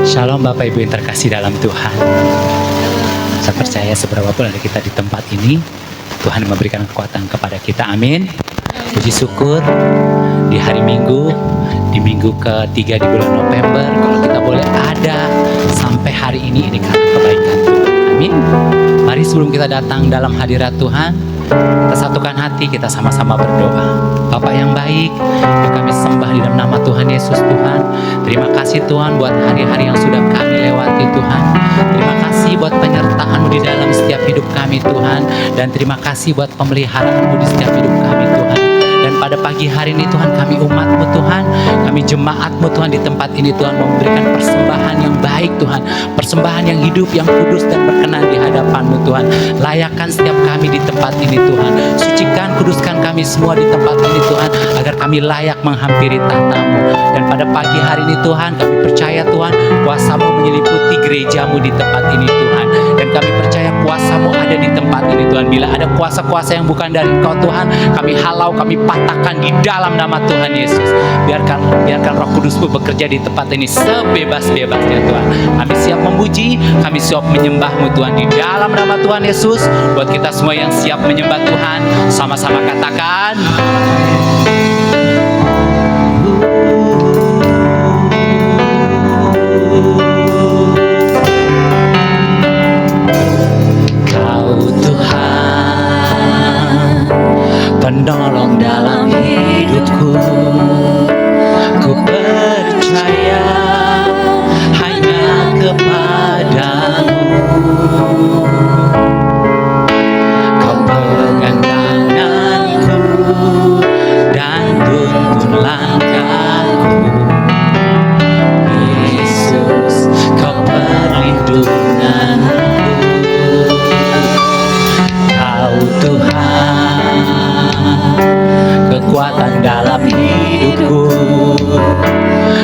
Shalom Bapak Ibu yang terkasih dalam Tuhan. Saya percaya seberapapun ada kita di tempat ini, Tuhan memberikan kekuatan kepada kita. Amin. Puji syukur di hari Minggu, di minggu ketiga di bulan November, kalau kita boleh ada sampai hari ini karena kebaikan Tuhan. Amin. Mari sebelum kita datang dalam hadirat Tuhan, kita satukan hati, kita sama-sama berdoa. Bapak yang baik, yang kami sembah di dalam nama Tuhan Yesus Tuhan. Terima kasih Tuhan buat hari-hari yang sudah kami lewati Tuhan. Terima kasih buat penyertaan-Mu di dalam setiap hidup kami Tuhan. Dan terima kasih buat pemeliharaan-Mu di setiap hidup kami Tuhan. Dan pada pagi hari ini Tuhan, kami umat-Mu Tuhan, kami jemaat-Mu Tuhan di tempat ini Tuhan, memberikan persembahan yang baik Tuhan, persembahan yang hidup, yang kudus dan berkenan di hadapan-Mu Tuhan. Layakkan setiap kami di tempat ini Tuhan, sucikan, kuduskan kami semua di tempat ini Tuhan, agar kami layak menghampiri tahta-Mu. Dan pada pagi hari ini Tuhan, kami percaya Tuhan, kuasa-Mu menyeliputi gereja-Mu di tempat ini Tuhan. Dan kami percaya kuasa-Mu ada di tempat ini Tuhan. Bila ada kuasa-kuasa yang bukan dari Engkau Tuhan, kami halau, kami patahkan di dalam nama Tuhan Yesus. Biarkan Roh Kudus-Mu bekerja di tempat ini sebebas-bebasnya Tuhan. Kami siap memuji, kami siap menyembah-Mu Tuhan di dalam nama Tuhan Yesus. Buat kita semua yang siap menyembah Tuhan, sama-sama katakan, Kau Tuhan, penolong dalam hidupku. Ku percaya hanya kepadamu. Kau pegang tanganku dan tuntun langkahku. Yesus, Kau perlindunganku. Kau Tuhan, kekuatan dalam hidupku,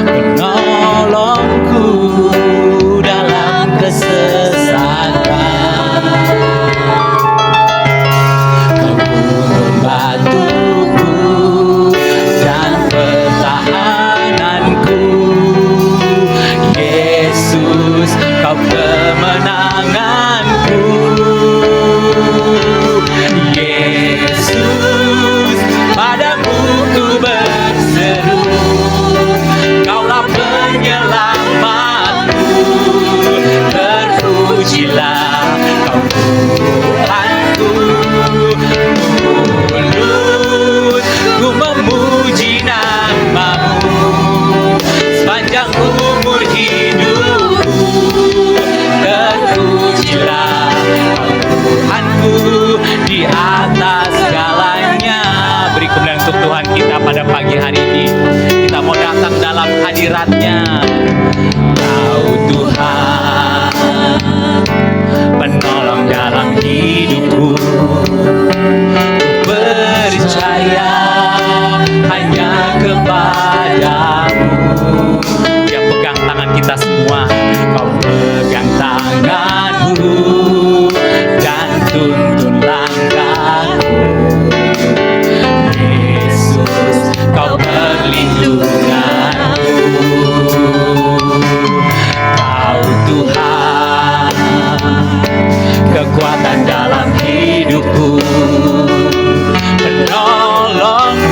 menolongku dalam kesesatan. Kau gunung batuku dan pertahananku. Yesus, Kau kemenanganku. Yesus, padamu ku berseru, Kaulah penyelamatku. Terpujilah Kau Tuhanku. Mulut ku memuji nama-Mu sepanjang umur hidupku. Terpujilah Kau Tuhanku di atas segalanya. Beri kemuliaan untuk Tuhan kita pada pagi hari ini. Kita mau datang dalam hadirat-Nya. Kau Tuhan, penolong dalam hidupku. Ku percaya hanya kepadamu. Dia pegang tangan kita semua. Kau pegang tanganku dan tuntun langkahku. Yesus, Kau perlindunganku. Kau Tuhan, kekuatan dalam hidupku, penolongku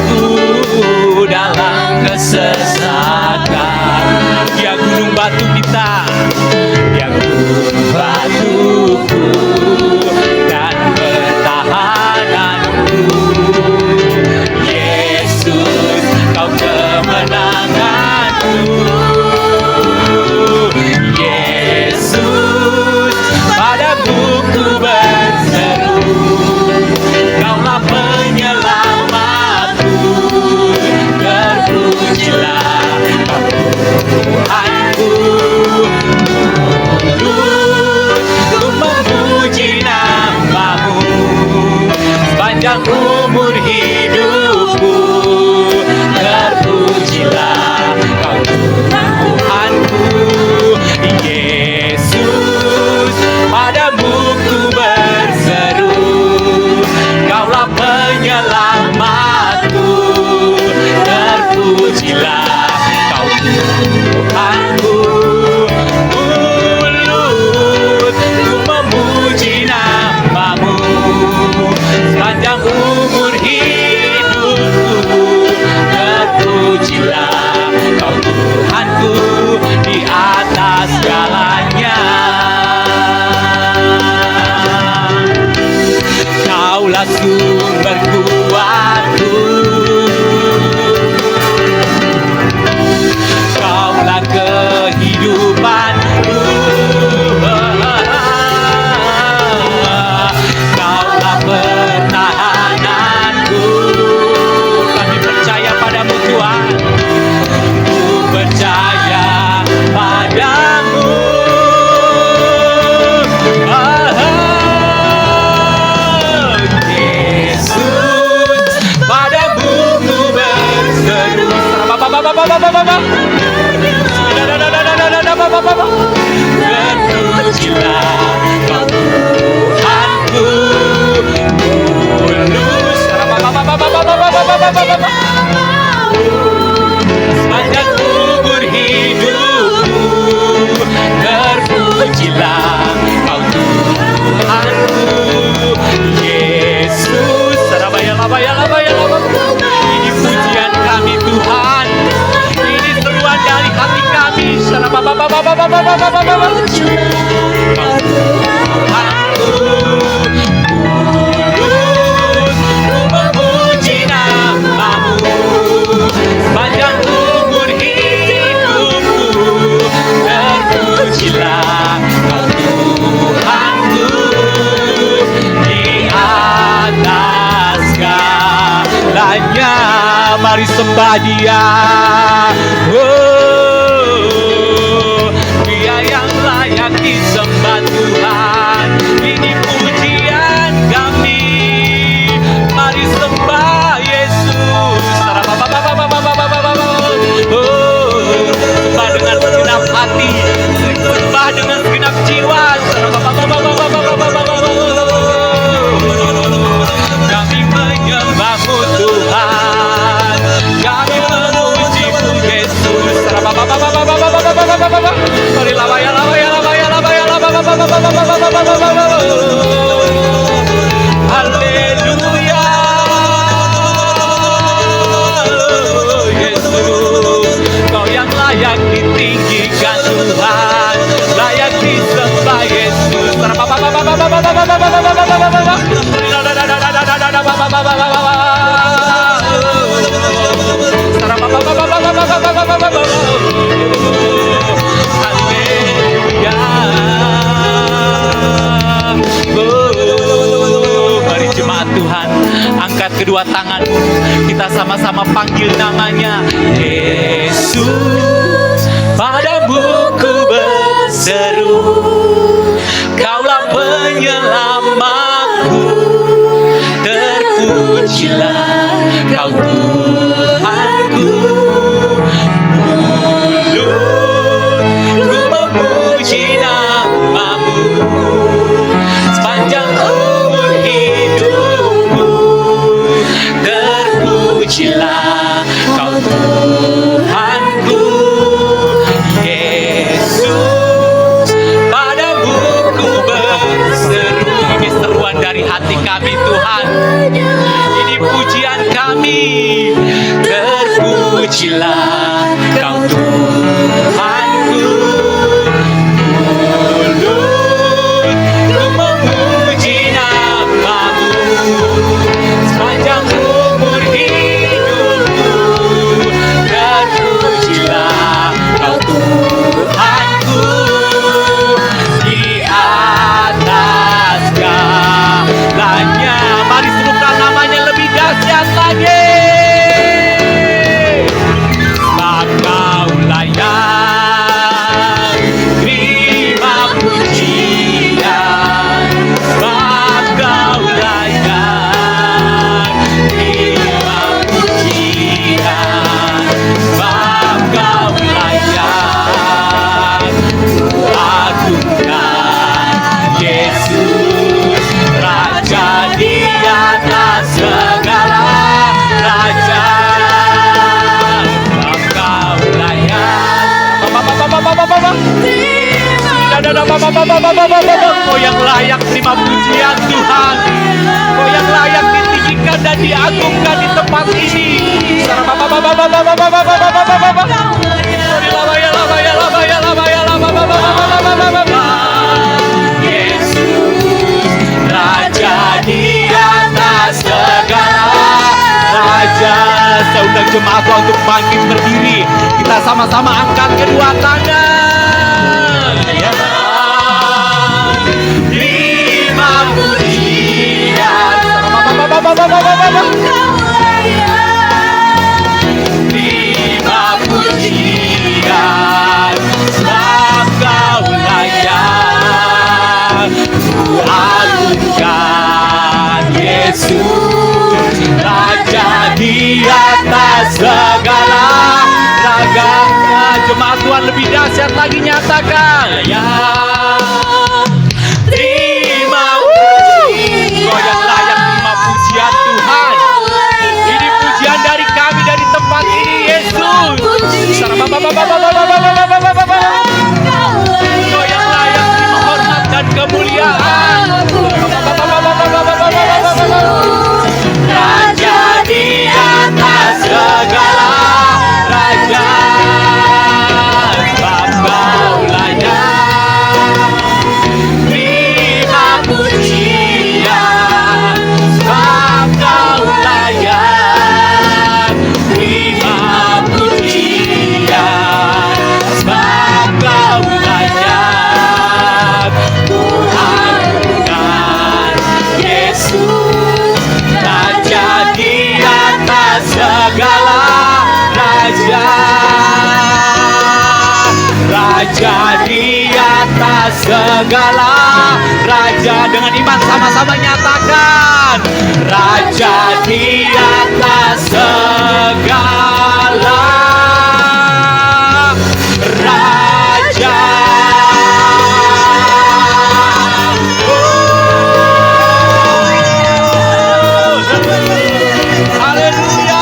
Kau Tuhanku, mulus sepanjang umur hidupku, terpujilah Kau Tuhanku, Yesus. Ini pujian kami Tuhan, ini seruan dari hati kami. Sepanjang umur hidupku, terpujilah Kau Tuhanku, di atas segalanya. Mari sembah Dia. Dia yang layak disembah Tuhan. Ini pujian kami. Mari sembah Yesus. Sembah dengan segenap hati, sembah dengan segenap jiwa. Kami menyembah-Mu Tuhan, kami memuji-Mu Yesus. Haleluya. Yesus, Kau yang layak ditinggikan Tuhan, layak disembah Yesus. Haleluya. Mari jemaat Tuhan, angkat kedua tanganmu, kita sama-sama panggil namanya. Yesus, padamu ku berseru, Kaulah penyelamatku, terpujilah Kau Tuhanku. Mulut ku memuji nama-Mu, sepanjang umur hidupku, terpujilah Kau Tuhanku. Yesus, padamu ku berseru. Ini seruan dari hati kami Tuhan, ini pujian kami. Terpujilah Kau Tuhanku, mulut ku memuji nama-Mu, sepanjang umur hidupku, terpujilah Kau Tuhanku, di atas segalanya. Mari serukan namanya lebih dahsyat lagi. Kaulah yang terima pujian, Kaulah yang terima pujian, Kaulah yang agungkan. Yesus, Raja di atas segala raja. Kau yang layak terima pujian Tuhan, Kau yang layak ditinggikan dan diagungkan di tempat ini. Yesus, Raja di atas segala raja. Saya undang jemaat untuk bangkit berdiri. Kita sama-sama angkat kedua tangan. Terima pujian, terima pujian, sebab Kaulah yang kuagungkan. Yesus, Raja di atas segala gagahnya jemaat Tuhan lebih dahsyat lagi, nyatakan ya. Terima Engkau yang layak terima pujian Tuhan. Ini pujian dari kami dari tempat ini, Yesus. Engkau yang layak terima hormat dan kemuliaan. Raja di atas segala raja, sebab Kau layak terima pujian, sebab Kau layak terima pujian, sebab Kau layak. Tuhan bukan Yesus, Raja di atas segala raja, Raja di atas segala raja. Dengan iman sama-sama nyatakan, Raja di atas segala raja. Haleluya.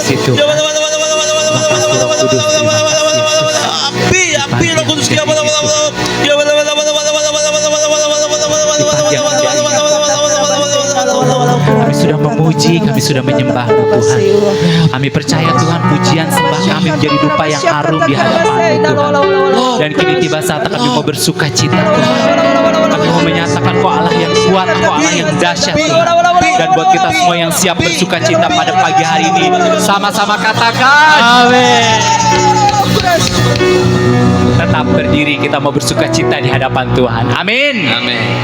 Situ. Kami sudah memuji, kami sudah menyembah-Mu Tuhan. Kami percaya Tuhan, pujian sembah kami menjadi dupa yang harum di hadapan-Mu Tuhan. Dan kini tiba saat kami mau bersuka cita Tuhan. Kami mau menyatakan Kau Allah yang kuat, Kau Allah yang dahsyat Tuhan. Dan buat kita semua yang siap bersuka cita pada pagi hari ini, sama-sama katakan amin. Tetap berdiri, kita mau bersuka cita di hadapan Tuhan. Amin. Amin.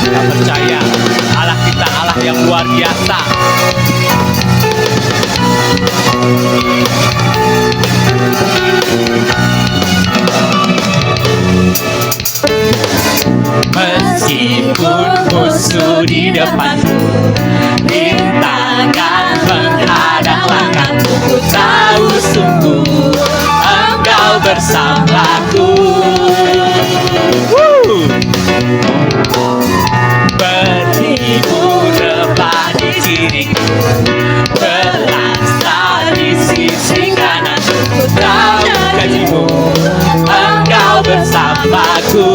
Kita percaya Allah kita Allah yang luar biasa. Meskipun musuh di depanku, rintangan menghadang langkahku, ku tahu sungguh Engkau bersamaku. Beribu rebah di kiriku, berlaksa di sisi kananku, ku tahu janji-Mu Engkau bersamaku.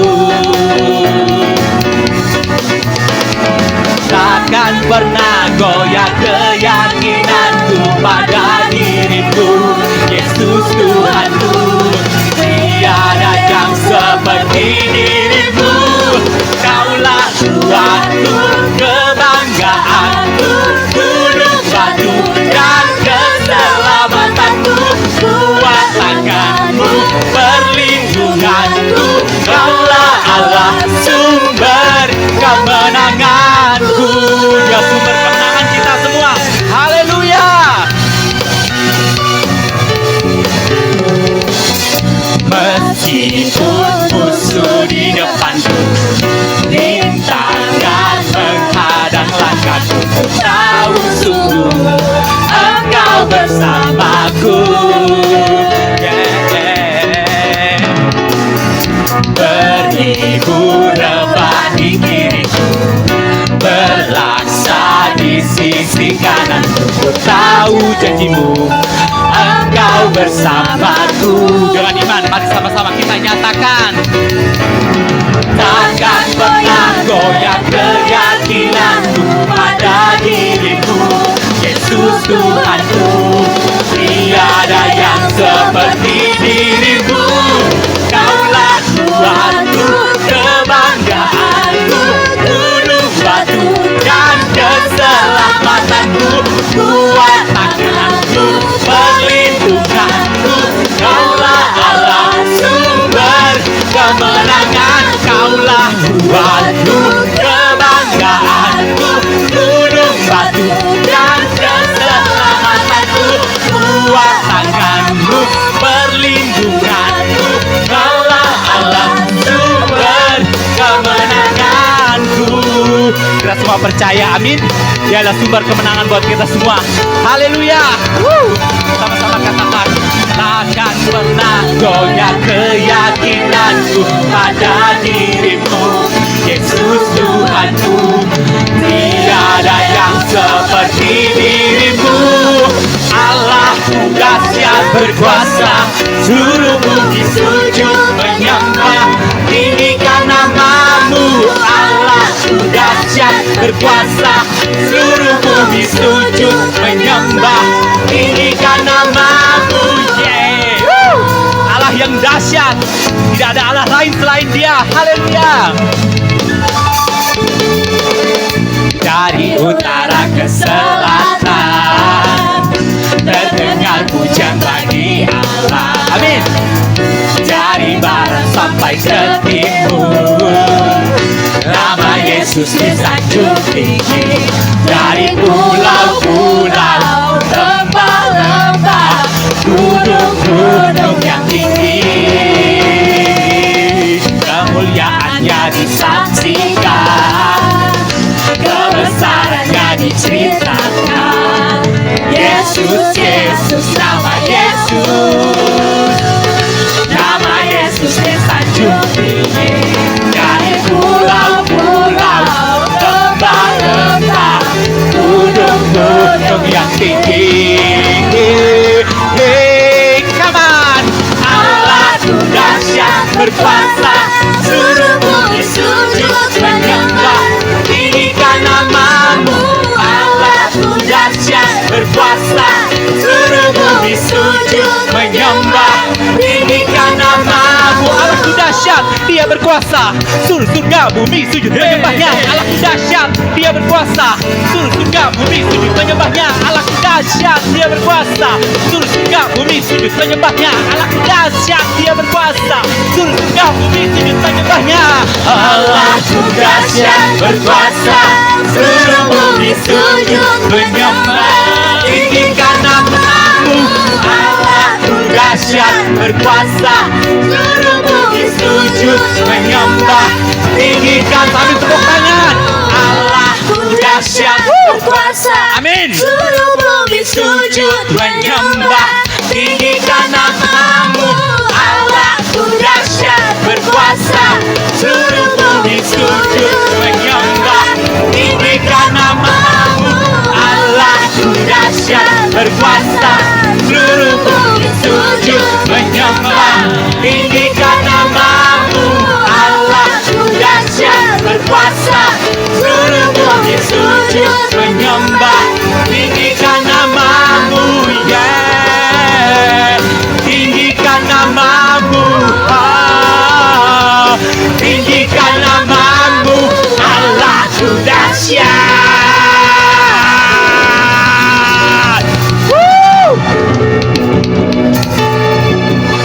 Takkan pernah goyah keyakinanku pada diriku, Yesus Tuhanku. Tiada yang seperti dirimu, Kaulah Tuhanku, kebanggaanku, gunung batu dan keselamatanku, kuat tanganmu, perlindunganku, Kaulah Allah sumber kemenanganku. Dia sumber kemenangan kita semua. Haleluya. Meskipun musuh di depanku, rintangan menghadang langkahku, ku tahu sungguh Engkau bersamaku. Beribu rebah di kiriku, berlaksa di sisi kananku, ku tahu janji-Mu Engkau bersamaku. Dengan iman, mari sama-sama kita nyatakan, takkan pernah goyah keyakinanku pada dirimu, Yesus Tuhanku. Tiada yang seperti dirimu, Kaulah Tuhanku, kebanggaanku, gunung batu dan keselamatanku, kuat tanganku, percaya, amin. Dia adalah sumber kemenangan buat kita semua. Haleluya. Sama-sama katakan, takkan pernah goyah keyakinanku pada dirimu, Yesus Tuhanku. Tiada yang seperti dirimu. Allah dahsyat berkuasa, seluruh bumi sujud menyembah, tinggikan namamu. Allah dahsyat berkuasa, seluruh bumi sujud menyembah, tinggikan namamu. Allah yang dahsyat, tidak ada Allah lain selain Dia. Haleluya. Dari utara ke selatan terdengar pujian bagi Allah. Amin. Dari barat sampai ke timur, nama Yesus disanjung tinggi. Dari pulau-pulau, lembah-lembah, gunung-gunung yang tinggi, kemuliaannya disaksikan, kebesarannya diceritakan. Yesus, Yesus, nama Yesus, nama Yesus disanjung tinggi. Dari pulau-pulau, lembah-lembah, gunung-gunung yang tinggi. Hey, come on. Allah dahsyat berkuasa, seluruh bumi sujud menyembah, tinggikan namamu. Allah dahsyat berkuasa, seluruh bumi sujud menyembah, tinggikan namamu. Allah dahsyat, Dia berkuasa, seluruh surga bumi sujud menyembahnya. Allah dahsyat, Dia berkuasa, seluruh surga bumi sujud menyembahnya. Allah dahsyat, Dia berkuasa, seluruh surga bumi sujud menyembahnya. Allah dahsyat, Dia berkuasa, seluruh surga bumi sujud menyembahnya. Allah dahsyat berkuasa, seluruh bumi sujud menyembah, tinggikan namamu. Allah dahsyat berkuasa, seluruh bumi sujud menyembah, tinggikan. Sambil tepuk tangan. Allah dahsyat berkuasa, amin, seluruh bumi sujud menyembah, tinggikan namamu. Allah dahsyat berkuasa, seluruh bumi sujud menyembah, tinggikan namamu. Allah dahsyat berkuasa, seluruh bumi sujud menyembah, tinggikan namamu. Allah dahsyat berkuasa, seluruh bumi sujud menyembah, tinggikan namamu. Yeah, tinggikan namamu. Tinggikan namamu. Allah dahsyat.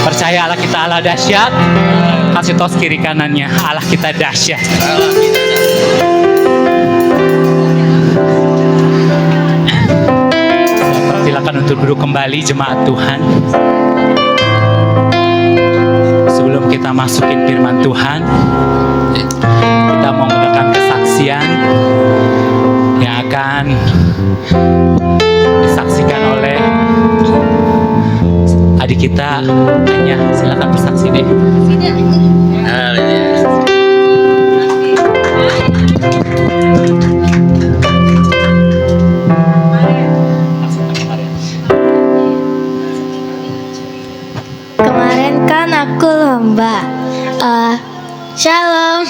Percaya Allah kita Allah dahsyat. Kasih tos kiri kanannya, Allah kita dahsyat. Silakan untuk duduk kembali jemaat Tuhan. Sebelum kita masukin firman Tuhan, kita mau mendengarkan kesaksian yang akan disaksikan oleh adik kita. Hanya silakan bersaksi deh. Kemarin kan aku lomba. Shalom.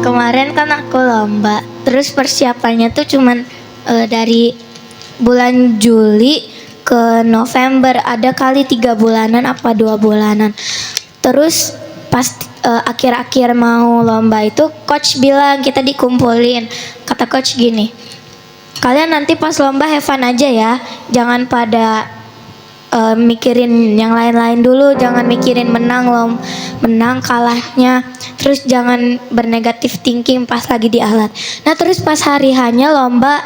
Kemarin kan aku lomba. Terus persiapannya tuh cuman dari bulan Juli ke November, ada kali 3 bulanan apa 2 bulanan. Terus pas akhir-akhir mau lomba itu coach bilang kita dikumpulin. Kata coach gini, kalian nanti pas lomba have fun aja ya, jangan pada mikirin yang lain-lain dulu, jangan mikirin menang kalahnya, terus jangan bernegatif thinking pas lagi di alat. Nah terus pas hari hanya lomba,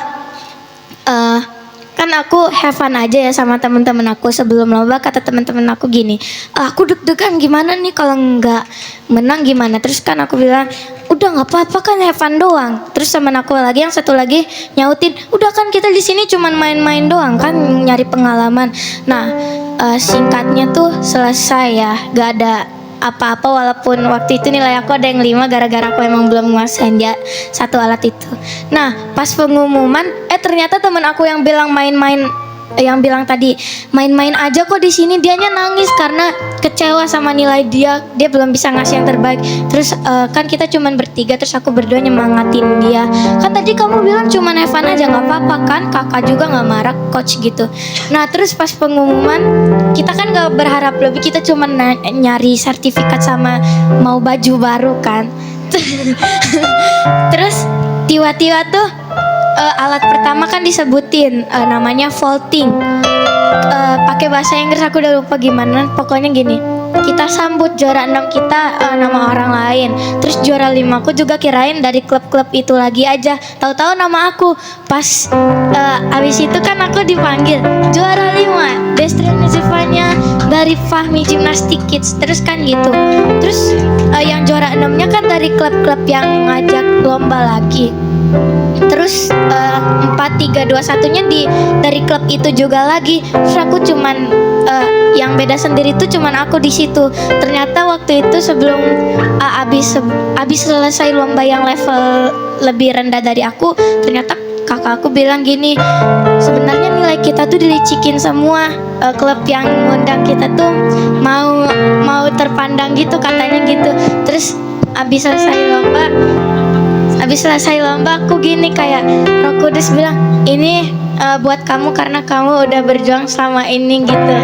kan aku have fun aja ya sama teman-teman aku. Sebelum lomba kata teman-teman aku gini, aku deg-degan gimana nih kalau nggak menang gimana. Terus kan aku bilang udah nggak apa-apa kan have fun doang. Terus teman aku lagi yang satu lagi nyautin, udah kan kita di sini cuman main-main doang kan, nyari pengalaman. Nah singkatnya tuh selesai ya, gak ada apa-apa walaupun waktu itu nilai aku ada yang 5 gara-gara aku emang belum nguasain dia satu alat itu. Nah pas pengumuman ternyata temen aku yang bilang main-main, yang bilang tadi main-main aja kok di sini, dianya nangis karena kecewa sama nilai dia belum bisa ngasih yang terbaik. Terus kan kita cuman bertiga, terus aku berdua nyemangatin dia, kan tadi kamu bilang cuman have fun aja, nggak apa-apa kan, kakak juga nggak marah coach gitu. Nah terus pas pengumuman kita kan nggak berharap lebih, kita cuman nyari sertifikat sama mau baju baru kan. Terus tiba-tiba tuh alat pertama kan disebutin namanya vaulting. Pakai bahasa Inggris aku udah lupa gimana. Pokoknya gini, kita sambut juara 6 kita nama orang lain. Terus juara 5 aku juga kirain dari klub-klub itu lagi aja. Tahu-tahu nama aku. Pas abis itu kan aku dipanggil juara 5 Destrina Zevanya dari Fahmi Gymnastic Kids. Terus kan gitu. Terus yang juara 6-nya kan dari klub-klub yang ngajak lomba lagi. Terus 4, 3, 2, 1-nya dari klub itu juga lagi. Terus aku cuman yang beda sendiri tuh cuman aku di situ. Ternyata waktu itu sebelum abis selesai lomba yang level lebih rendah dari aku, ternyata kakak aku bilang gini, sebenarnya nilai kita tuh dilicikin semua, klub yang ngundang kita tuh mau terpandang gitu katanya gitu. Terus abis selesai lomba aku gini kayak Roh Kudus bilang, ini buat kamu karena kamu udah berjuang selama ini gitu.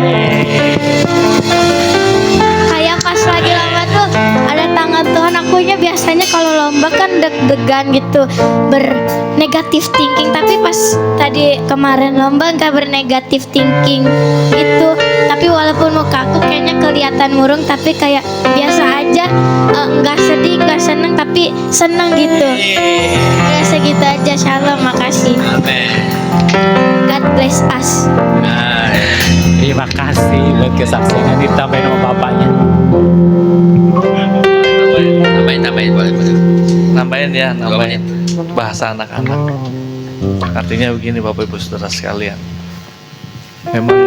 Kayak pas lagi lomba tuh ada tangan Tuhan. Akunya biasanya kalau lomba kan deg-degan gitu, bernegatif thinking, tapi pas tadi kemarin lomba nggak bernegatif thinking gitu. Tapi walaupun muka aku kayaknya kelihatan murung, tapi kayak biasa aja, nggak sedih, nggak seneng, tapi seneng gitu. Ya segitu aja. Shalom, makasih. God bless us. Nah, terima kasih buat kesaksiannya. Ditambahin sama bapaknya. Nambahin boleh. Nambahin ya, nambahin bahasa anak-anak. Artinya begini Bapak Ibu Saudara sekalian, memang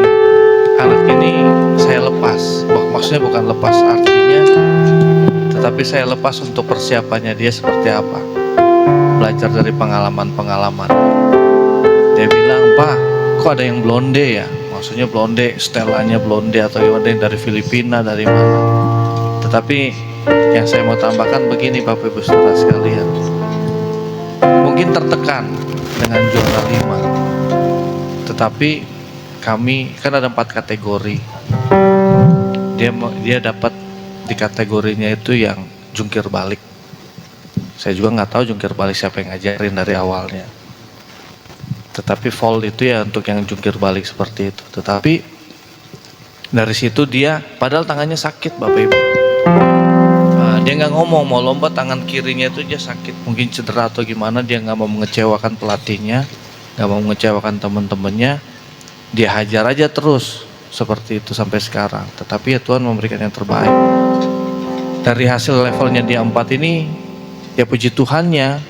anak ini saya lepas, maksudnya bukan lepas artinya, tetapi saya lepas untuk persiapannya dia seperti apa, belajar dari pengalaman-pengalaman. Dia bilang, Pak, kok ada yang blonde ya, maksudnya blonde, setelannya blonde atau ada yang dari Filipina, dari mana. Tetapi yang saya mau tambahkan begini Bapak Ibu Saudara sekalian, mungkin tertekan dengan juara 5, tetapi kami kan ada 4 kategori. Dia dapat di kategorinya itu yang jungkir balik. Saya juga nggak tahu jungkir balik siapa yang ngajarin dari awalnya. Tetapi vault itu ya untuk yang jungkir balik seperti itu. Tetapi dari situ dia, padahal tangannya sakit Bapak Ibu. Dia nggak ngomong mau lomba, tangan kirinya itu dia sakit, mungkin cedera atau gimana. Dia nggak mau mengecewakan pelatihnya, nggak mau mengecewakan teman-temannya. Dia hajar aja terus seperti itu sampai sekarang. Tetapi ya Tuhan memberikan yang terbaik. Dari hasil levelnya dia 4 ini, ya puji Tuhannya,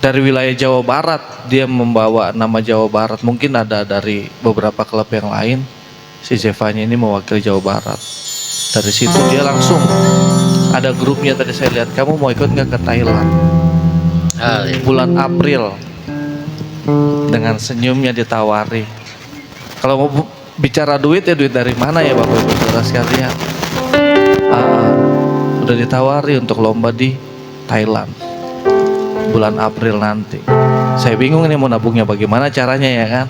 dari wilayah Jawa Barat dia membawa nama Jawa Barat. Mungkin ada dari beberapa klub yang lain, si Zevanya ini mewakili Jawa Barat. Dari situ dia langsung ada grupnya, tadi saya lihat, kamu mau ikut nggak ke Thailand? Bulan April. Dengan senyumnya ditawari. Kalau mau bicara duit ya duit dari mana ya Bapak Ibu Saudara sekalian? Udah ditawari untuk lomba di Thailand bulan April nanti. Saya bingung ini mau nabungnya bagaimana caranya ya kan?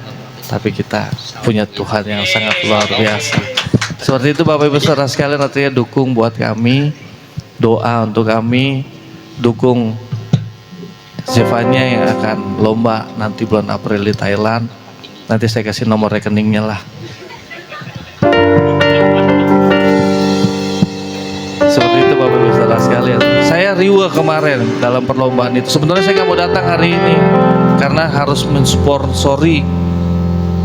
Tapi kita punya Tuhan yang sangat luar biasa. Seperti itu Bapak Ibu Saudara sekalian, artinya dukung buat kami, doa untuk kami, dukung Zevanya yang akan lomba nanti bulan April di Thailand. Nanti saya kasih nomor rekeningnya lah. Seperti itu Bapak Ibu Saudara sekalian. Saya riuh kemarin dalam perlombaan itu. Sebenarnya saya nggak mau datang hari ini karena harus mensupport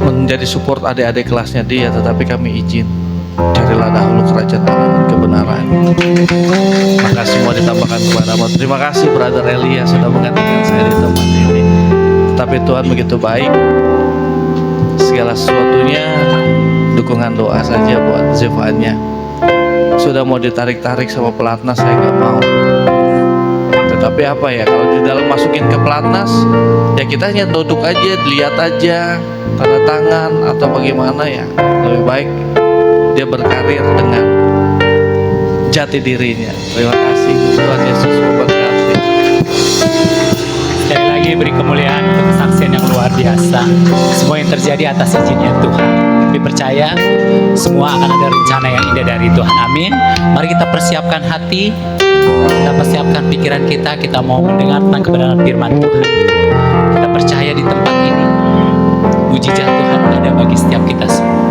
menjadi support adik-adik kelasnya dia, tetapi kami izin Carilah dahulu kerajaan Allah dan kebenaran, maka semua ditambahkan kepadamu. Terima kasih Brother Eli yang sudah menggantikan saya di tempat ini. Tetapi Tuhan begitu baik, segala sesuatunya dukungan doa saja buat Zevanya. Sudah mau ditarik-tarik sama pelatnas, saya nggak mau. Tetapi apa ya, kalau di dalam masukin ke pelatnas, ya kita hanya duduk aja, lihat aja, tanda tangan atau bagaimana ya. Lebih baik dia berkarir dengan jati dirinya. Terima kasih, Tuhan Yesus memberkati. Sekali lagi beri kemuliaan untuk kesaksian yang luar biasa. Semua yang terjadi atas izinnya Tuhan. Kami percaya semua akan ada rencana yang indah dari Tuhan. Amin. Mari kita persiapkan hati, kita persiapkan pikiran kita. Kita mau mendengar tentang kebenaran firman Tuhan. Kita percaya di tempat ini mujizat Tuhan ada bagi setiap kita semua.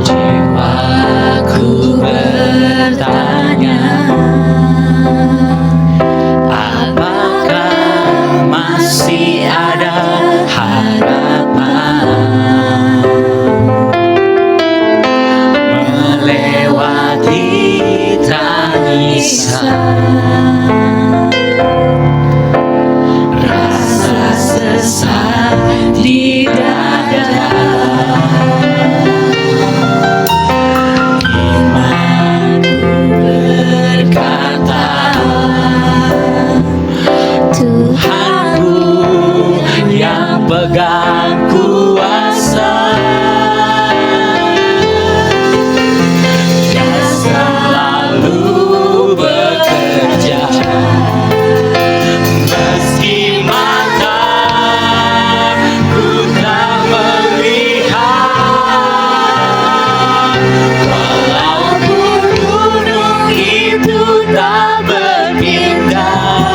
Jiwaku bertanya, apakah masih ada harapan melewati tangisan, rasa sesak di dada. Pegang kuasa, Dia selalu bekerja, meski mataku tak melihat, walaupun gunung itu tak berpindah,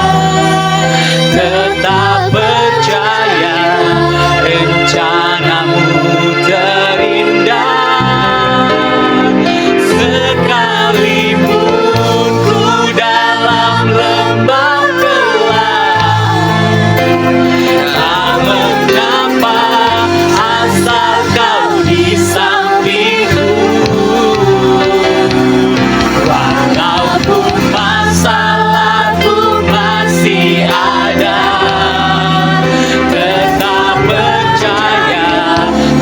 tetap percaya rencanamu terindah. Sekalipun ku dalam lembah gelap, tak mengapa asal kau di sampingku. Walaupun masalahku masih ada, tetap percaya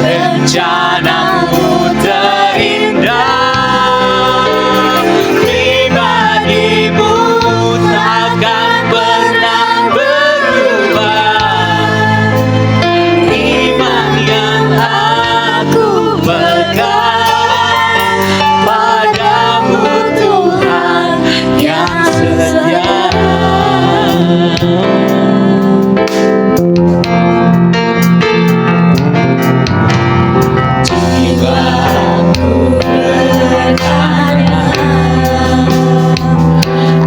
rencanamu terindah. Pribadimu takkan pernah berubah. Iman yang aku pegang padamu Tuhan yang setia. Jiwaku bertanya,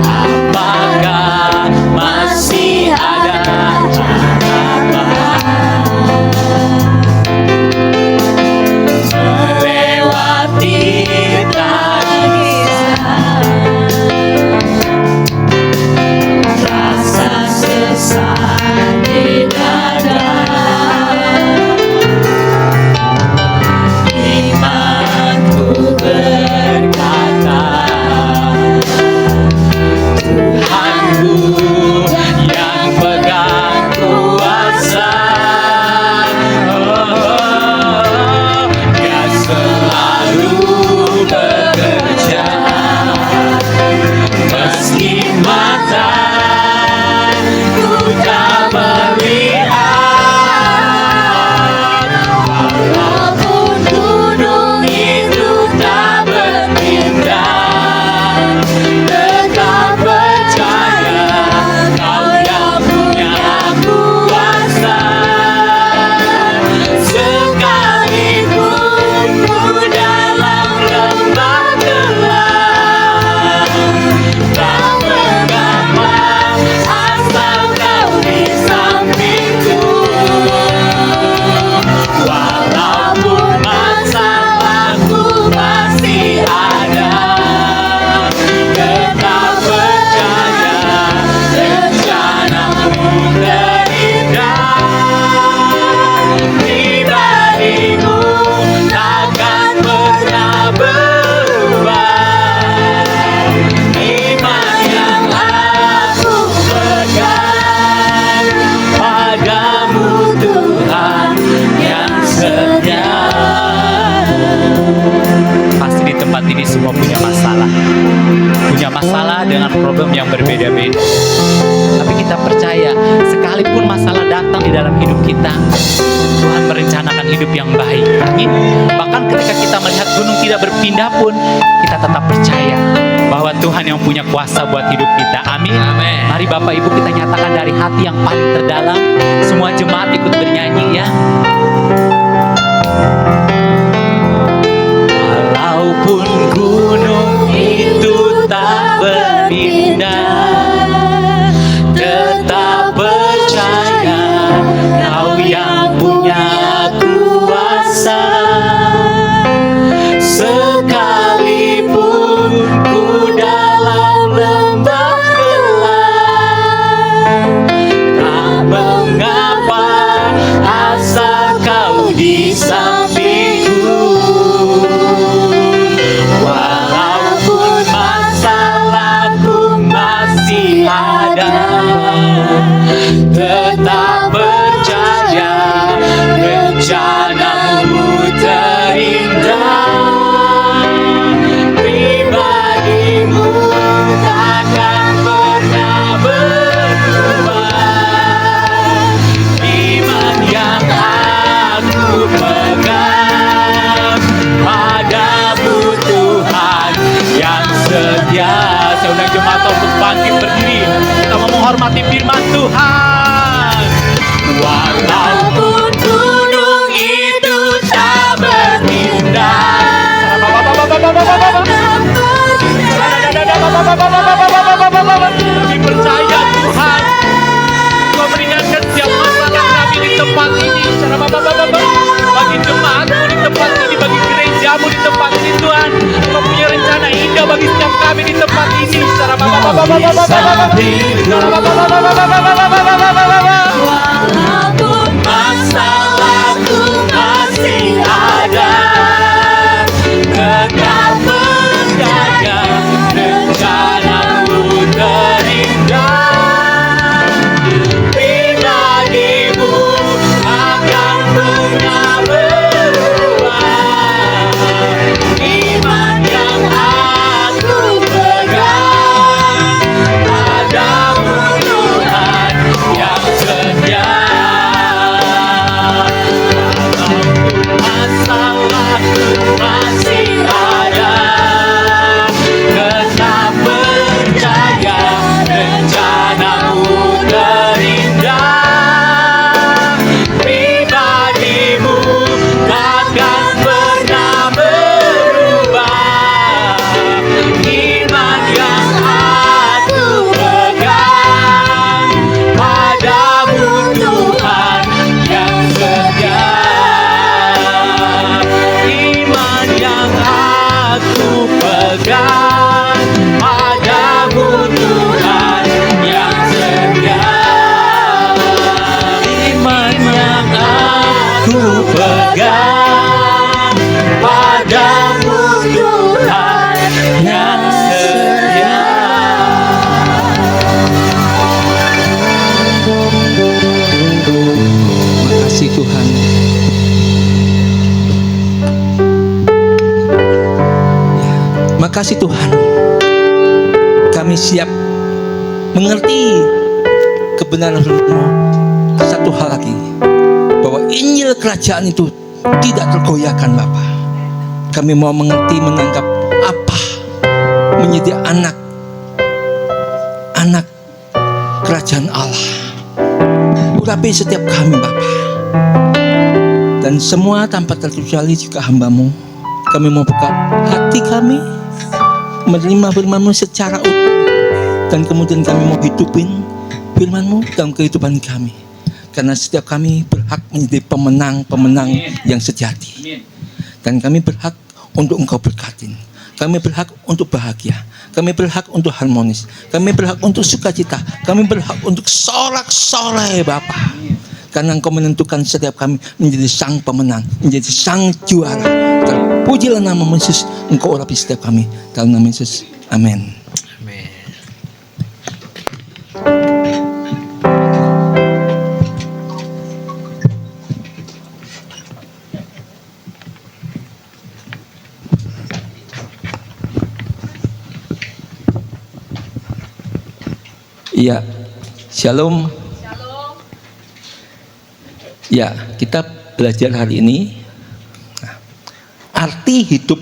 apakah masih ada harapan melewati tangisan, rasa sesak sekalipun masalah datang di dalam hidup kita, Tuhan merencanakan hidup yang baik. Amin. Bahkan ketika kita melihat gunung tidak berpindah pun, kita tetap percaya bahwa Tuhan yang punya kuasa buat hidup kita. Amin. Amin. Mari Bapak Ibu kita nyatakan dari hati yang paling terdalam. Semua jemaat ikut bernyanyi ya. Walaupun gunung itu tak berpindah, tetap percaya Kau yang punya kuasa. Sekalipun ku dalam lembah gelap, tak mengapa asal Kau di sampingku. Walaupun masalahku masih ada, tetap percaya rencanamu terindah. Pribadimu takkan pernah berubah. Iman yang aku pegang padamu Tuhan yang setia. Saya undang jemaat untuk bangkit berdiri. Kita mau menghormati firman Tuhan. Walaupun gunung itu tak berpindah, kami percaya Tuhan, Kau meringankan setiap masalah kami di tempat ini. Bagi jemaatmu di tempat ini, bagi gerejamu di tempat ini Tuhan, Kau punya rencana indah bagi setiap kami di tempat ini. Walaupun masalahku masih ada, tetap percaya rencanamu terindah. Pribadimu akan pernah berubah. Iman yang aku pegang padamu Tuhan yang setia. Walaupun masalahku masih ada, tetap percaya rencanamu terindah. Pribadimu takkan pernah berubah. Iman yang aku pegang padamu Tuhan yang setia. Iman yang aku pegang padamu Tuhan yang setia. Iman yang aku pegang padamu Tuhan yang setia. Makasih Tuhan. Makasih Tuhan. Kami siap mengerti kebenaran firman-Mu. Satu hal lagi, bahwa Injil kerajaan itu tidak tergoyahkan Bapa. Kami mau mengerti, menganggap apa menjadi anak kerajaan Allah. Urapi setiap kami Bapa, dan semua tanpa terkecuali juga hamba-Mu. Kami mau buka hati kami, menerima firman-Mu secara utuh, dan kemudian kami mau hidupin firman-Mu dalam kehidupan kami. Karena setiap kami berhak menjadi pemenang-pemenang yang sejati. Dan kami berhak untuk Engkau berkatin. Kami berhak untuk bahagia. Kami berhak untuk harmonis. Kami berhak untuk sukacita. Kami berhak untuk sorak-sorai Bapa. Karena Engkau menentukan setiap kami menjadi sang pemenang, menjadi sang juara. Terpujilah nama Yesus. Engkau urapi setiap kami. Dalam nama Yesus. Amin. Amin. Iya. Shalom. Ya, kita belajar hari ini nah, arti hidup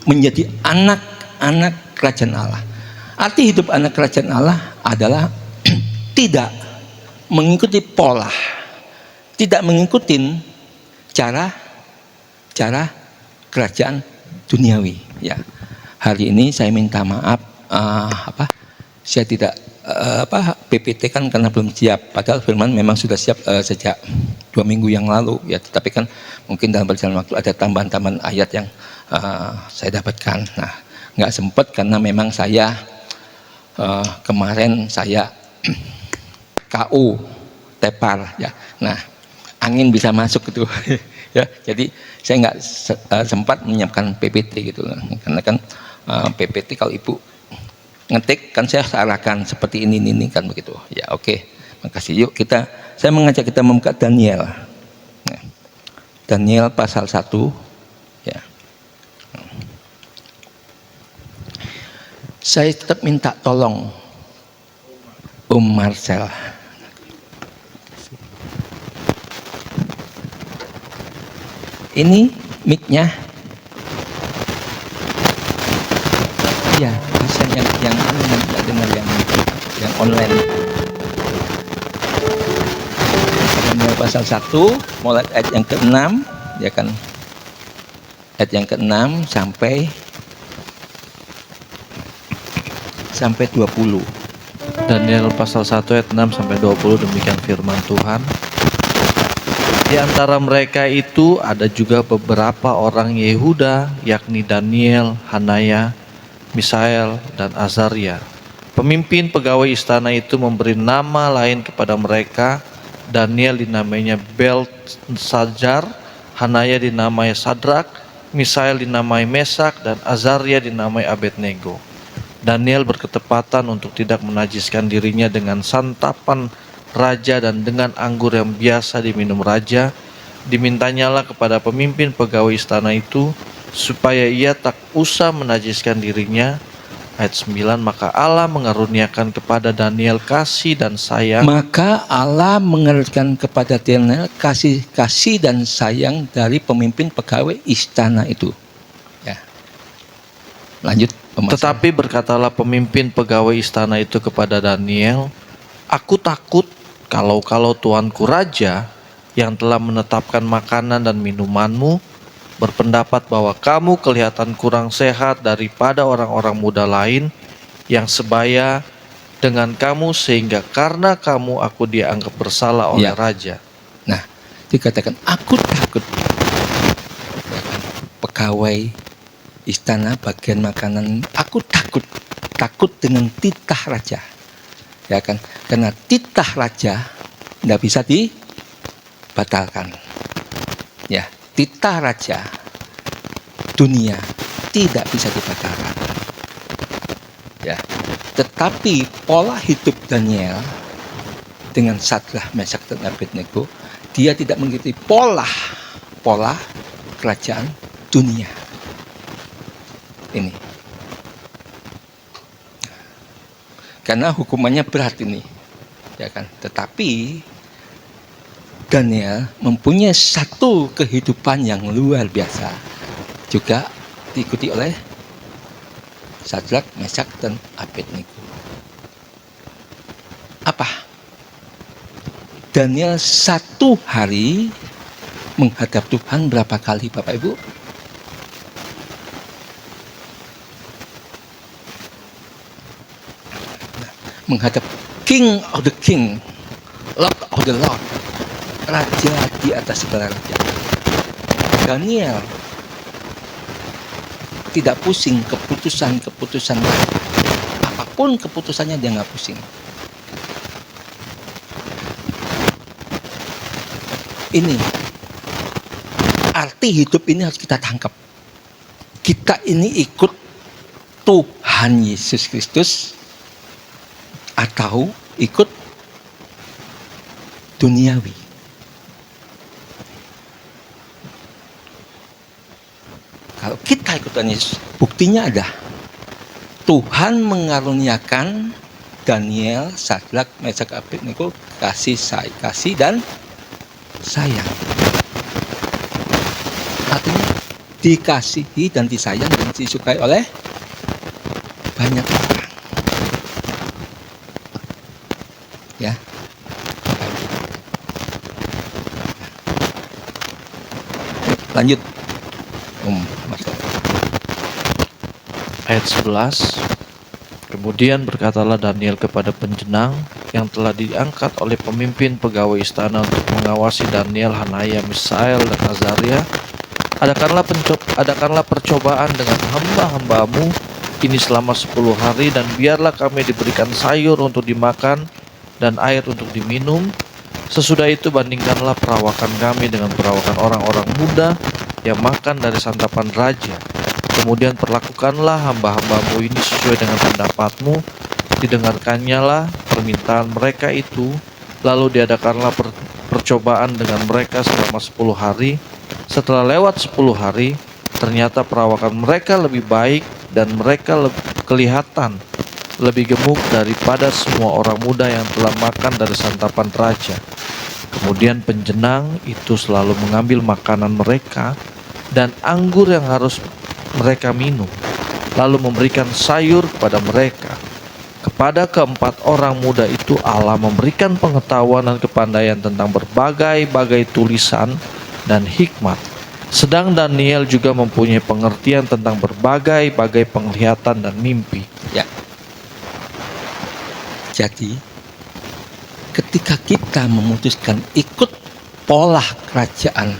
menjadi anak-anak kerajaan Allah. Arti hidup anak kerajaan Allah adalah tidak mengikuti pola, tidak mengikuti cara kerajaan duniawi. Ya, hari ini saya minta maaf, saya tidak PPT kan karena belum siap. Padahal firman memang sudah siap sejak 2 minggu yang lalu. Ya, tetapi kan mungkin dalam berjalan waktu ada tambahan-tambahan ayat yang saya dapatkan. Nah, nggak sempat karena memang saya kemarin saya KU tepar ya. Nah, angin bisa masuk gitu ya. Jadi saya nggak sempat menyiapkan PPT gitu karena kan PPT kalau ibu ngetik kan saya arahkan seperti ini kan begitu ya. Oke, makasih. Yuk saya mengajak kita membuka Daniel. Nah, Daniel pasal 1 ya. Saya tetap minta tolong Marcel. Ini mic-nya. Iya, bisa yang nggak dengar yang online. Daniel pasal 1 mulai ayat yang ke-6 ya kan. Ayat yang ke-6 sampai 20. Daniel pasal 1 ayat 6 sampai 20, demikian firman Tuhan. Di antara mereka itu ada juga beberapa orang Yehuda, yakni Daniel, Hanaya, Misael, dan Azaria. Pemimpin pegawai istana itu memberi nama lain kepada mereka. Daniel dinamainya Belteshazzar, Hanaya dinamai Sadrak, Misael dinamai Mesak, dan Azaria dinamai Abednego. Daniel berketepatan untuk tidak menajiskan dirinya dengan santapan raja dan dengan anggur yang biasa diminum raja. Dimintanyalah kepada pemimpin pegawai istana itu supaya ia tak usah menajiskan dirinya. Ayat 9, maka Allah mengaruniakan kepada Daniel kasih dan sayang. Maka Allah mengaruniakan kepada Daniel kasih dan sayang dari pemimpin pegawai istana itu. Ya. Lanjut. Tetapi berkatalah pemimpin pegawai istana itu kepada Daniel, aku takut kalau tuanku raja yang telah menetapkan makanan dan minumanmu berpendapat bahwa kamu kelihatan kurang sehat daripada orang-orang muda lain yang sebaya dengan kamu, sehingga karena kamu aku dianggap bersalah oleh raja. Nah, dikatakan aku takut pegawai istana bagian makanan, aku takut dengan titah raja. Ya kan, karena titah raja tidak bisa dibatalkan. Ya, titah raja dunia tidak bisa dibatalkan. Ya, tetapi pola hidup Daniel dengan Sadrak, Mesak, dan Abednego, dia tidak mengikuti pola kerajaan dunia. Ini karena hukumannya berat ini, ya kan. Tetapi Daniel mempunyai satu kehidupan yang luar biasa, juga diikuti oleh Sadrak, Mesak, dan Abednego. Apa? Daniel satu hari menghadap Tuhan berapa kali, Bapak Ibu? Menghadap King of the King, Lord of the Lord, Raja di atas segala raja. Daniel tidak pusing keputusan apapun keputusannya, dia nggak pusing. Ini arti hidup ini harus kita tangkap. Kita ini ikut Tuhan Yesus Kristus atau ikut duniawi. Kalau kita ikut Tuhan Yesus, buktinya ada. Tuhan mengaruniakan Daniel, Sadrak, Mesak, Abednego kasih dan sayang. Artinya dikasihi dan disayang dan disukai oleh banyak orang. Ya. Lanjut. Masuk. Ayat 11. Kemudian berkatalah Daniel kepada penjenang yang telah diangkat oleh pemimpin pegawai istana untuk mengawasi Daniel, Hanaya, Misael, dan Azaria, adakanlah percobaan dengan hamba-hambamu ini selama 10 hari, dan biarlah kami diberikan sayur untuk dimakan dan air untuk diminum. Sesudah itu bandingkanlah perawakan kami dengan perawakan orang-orang muda yang makan dari santapan raja. Kemudian perlakukanlah hamba-hambamu ini sesuai dengan pendapatmu. Didengarkannya lah permintaan mereka itu. Lalu diadakanlah percobaan dengan mereka selama 10 hari. Setelah lewat 10 hari, ternyata perawakan mereka lebih baik dan mereka kelihatan lebih gemuk daripada semua orang muda yang telah makan dari santapan raja. Kemudian penjenang itu selalu mengambil makanan mereka dan anggur yang harus mereka minum, lalu memberikan sayur kepada mereka. Kepada keempat orang muda itu Allah memberikan pengetahuan dan kepandaian tentang berbagai-bagai tulisan dan hikmat. Sedang Daniel juga mempunyai pengertian tentang berbagai-bagai penglihatan dan mimpi. Ya. Jadi ketika kita memutuskan ikut pola kerajaan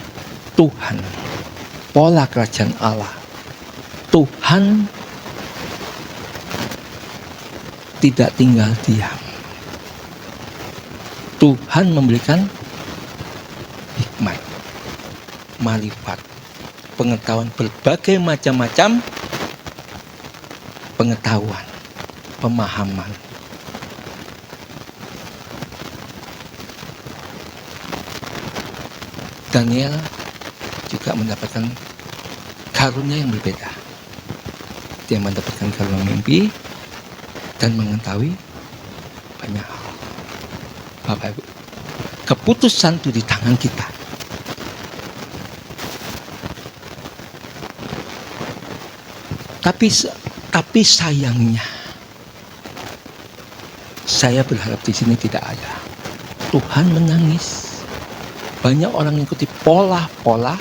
Tuhan, pola kerajaan Allah, Tuhan tidak tinggal diam. Tuhan memberikan hikmat, marifat, pengetahuan, berbagai macam-macam pengetahuan, pemahaman. Daniel juga mendapatkan karunia yang berbeda. Dia mendapatkan karunia mimpi dan mengetahui banyak hal. Bapak Ibu, keputusan itu di tangan kita. Tapi sayangnya, saya berharap di sini tidak ada. Tuhan menangis. Banyak orang mengikuti pola-pola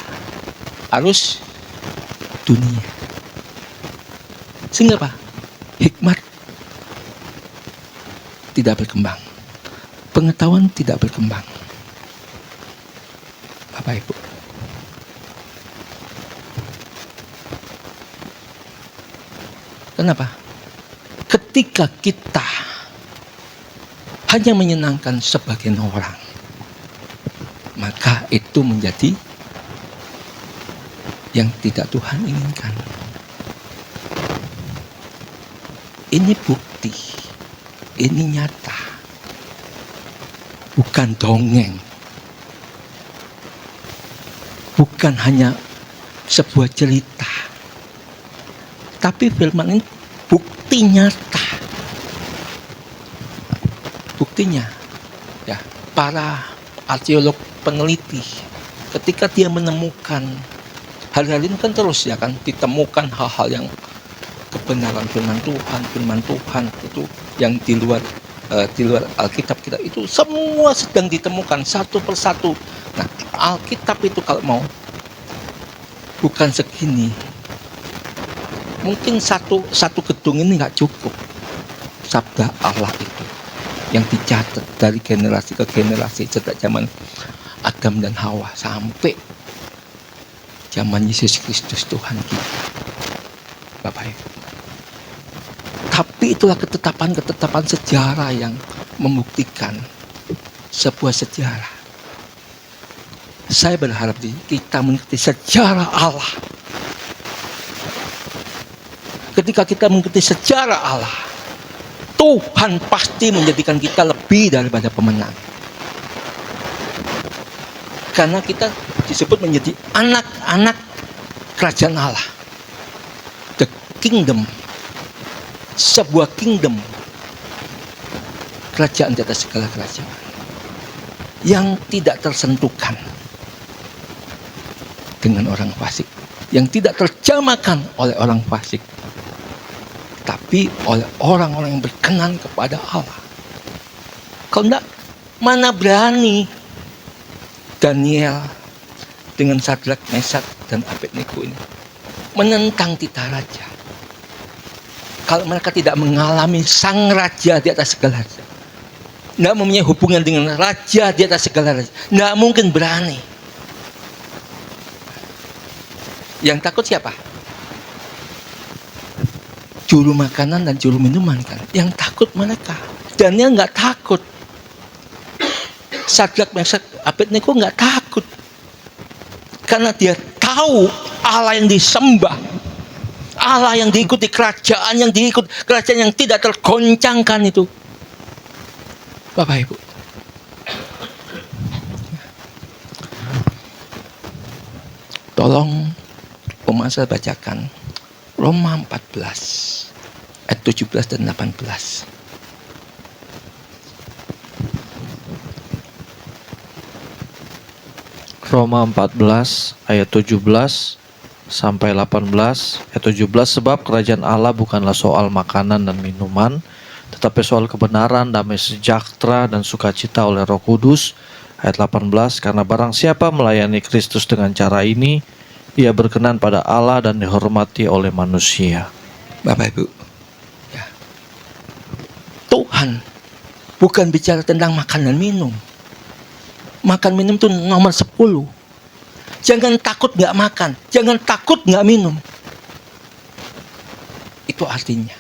arus dunia. Sehingga apa? Hikmat tidak berkembang. Pengetahuan tidak berkembang. Bapak Ibu. Kenapa? Ketika kita hanya menyenangkan sebagian orang, maka itu menjadi yang tidak Tuhan inginkan. Ini bukti, ini nyata, bukan dongeng, bukan hanya sebuah cerita, tapi firman ini bukti nyata. Buktinya, ya, para arkeolog peneliti ketika dia menemukan hari-hari ini kan terus ya kan ditemukan hal-hal yang kebenaran firman Tuhan itu yang di luar Alkitab kita itu semua sedang ditemukan satu persatu. Nah, Alkitab itu kalau mau bukan segini, mungkin satu gedung ini nggak cukup. Sabda Allah itu yang dicatat dari generasi ke generasi sejak zaman Adam dan Hawa sampai zaman Yesus Kristus Tuhan kita, Bapak Ibu. Tapi itulah ketetapan sejarah yang membuktikan sebuah sejarah. Saya berharap kita mengikuti sejarah Allah. Ketika kita mengikuti sejarah Allah, Tuhan pasti menjadikan kita lebih daripada pemenang. Karena kita disebut menjadi anak-anak kerajaan Allah. The kingdom. Sebuah kingdom. Kerajaan di atas segala kerajaan. yang tidak tersentuhkan dengan orang fasik, yang tidak terjamahkan oleh orang fasik, tapi oleh orang-orang yang berkenan kepada Allah. Kalau enggak, mana berani Daniel dengan Sadrak, Mesak, dan Abednego ini menentang titah raja. Kalau mereka tidak mengalami sang raja di atas segala raja, tidak mempunyai hubungan dengan raja di atas segala raja, tidak mungkin berani. Yang takut siapa? Juru makanan dan juru minuman kan. Yang takut mereka. Daniel nggak takut. Sadrak, Mesak, Abednego nggak takut. Karena dia tahu Allah yang disembah, Allah yang diikuti, kerajaan yang diikut, kerajaan yang tidak tergoncangkan itu. Bapak Ibu, tolong Om Asal bacakan Roma 14 ayat 17 dan 18. Roma 14 ayat 17 sampai 18. Ayat 17, sebab kerajaan Allah bukanlah soal makanan dan minuman, tetapi soal kebenaran, damai sejahtera, dan sukacita oleh Roh Kudus. Ayat 18, karena barang siapa melayani Kristus dengan cara ini, ia berkenan pada Allah dan dihormati oleh manusia. Bapak Ibu, ya. Tuhan bukan bicara tentang makan dan minum. Makan minum itu nomor 10. Jangan takut nggak makan, jangan takut nggak minum. Itu artinya,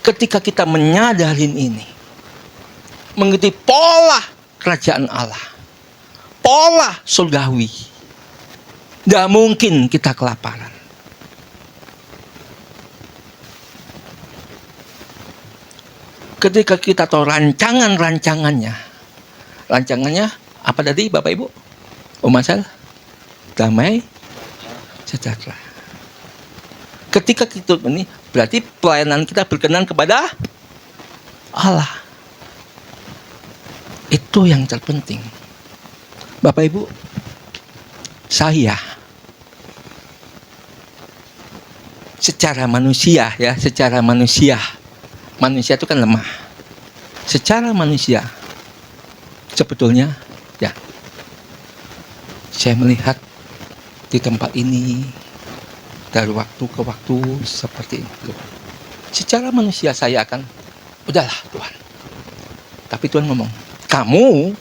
ketika kita menyadarin ini, mengikuti pola kerajaan Allah, pola surgawi, nggak mungkin kita kelaparan. Ketika kita tahu rancangannya apa tadi Bapak Ibu? Masal, damai, sejahtera. Ketika kita ini berarti pelayanan kita berkenan kepada Allah. Itu yang terpenting. Bapak Ibu, saya secara manusia itu kan lemah. Secara manusia sebetulnya ya, saya melihat di tempat ini dari waktu ke waktu seperti itu. Secara manusia saya akan, udahlah Tuhan. Tapi Tuhan ngomong, kamu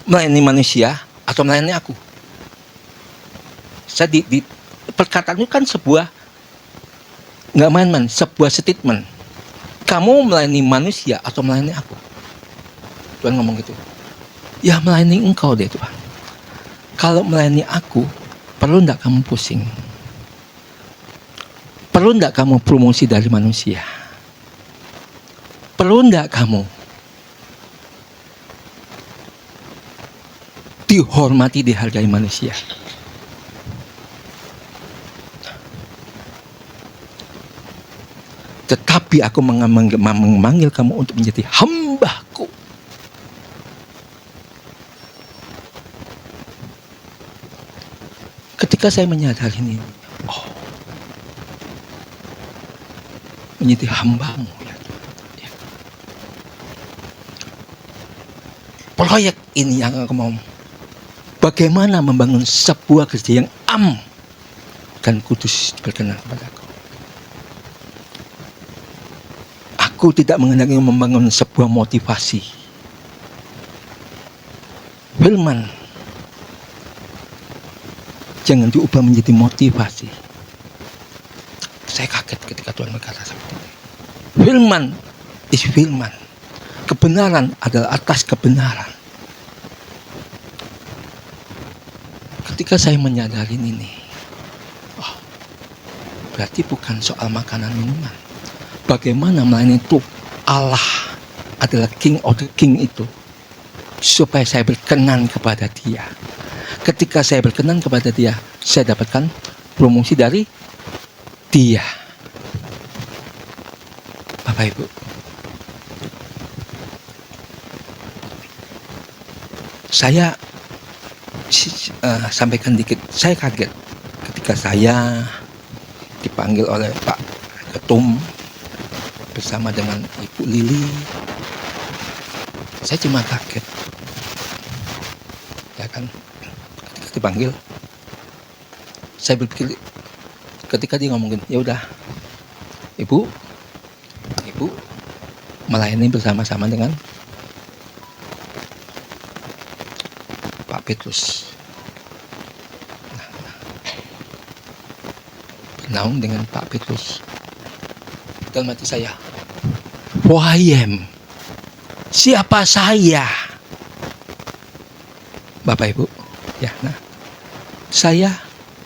melayani manusia atau melayani aku? Saya di perkataan itu kan sebuah, nggak main-main, sebuah statement. Kamu melayani manusia atau melayani aku? Tuhan ngomong gitu. Ya melayani engkau deh Tuhan. Kalau melayani aku, perlu enggak kamu pusing? Perlu enggak kamu promosi dari manusia? Perlu enggak kamu dihormati, dihargai manusia? Tetapi aku memanggil kamu untuk menjadi hamba-Ku. Ketika saya menyadari ini, menjadi hamba-Mu ya Tuhan. Proyek ini yang aku mau, bagaimana membangun sebuah gereja yang am dan kudus berkenan kepada-Ku. Aku tidak mengenai membangun sebuah motivasi. Firman jangan diubah menjadi motivasi. Saya kaget ketika Tuhan berkata seperti itu. Firman is firman. Kebenaran adalah atas kebenaran. Ketika saya menyadari ini, berarti bukan soal makanan minuman. Bagaimana melayani itu Allah adalah King of the King itu, supaya saya berkenan kepada Dia. Ketika saya berkenan kepada Dia, saya dapatkan promosi dari Dia. Bapak Ibu, Saya sampaikan dikit, saya kaget ketika saya dipanggil oleh Pak Ketum bersama dengan Ibu Lili. Saya cuma kaget, ya kan, ketika dipanggil. Saya berpikir ketika dia ngomongin, ya udah, ibu melayani bersama-sama dengan Pak Petrus. Bernaung dengan Pak Petrus. Dalam hati saya, wayem, siapa saya? Bapak Ibu, ya, nah, saya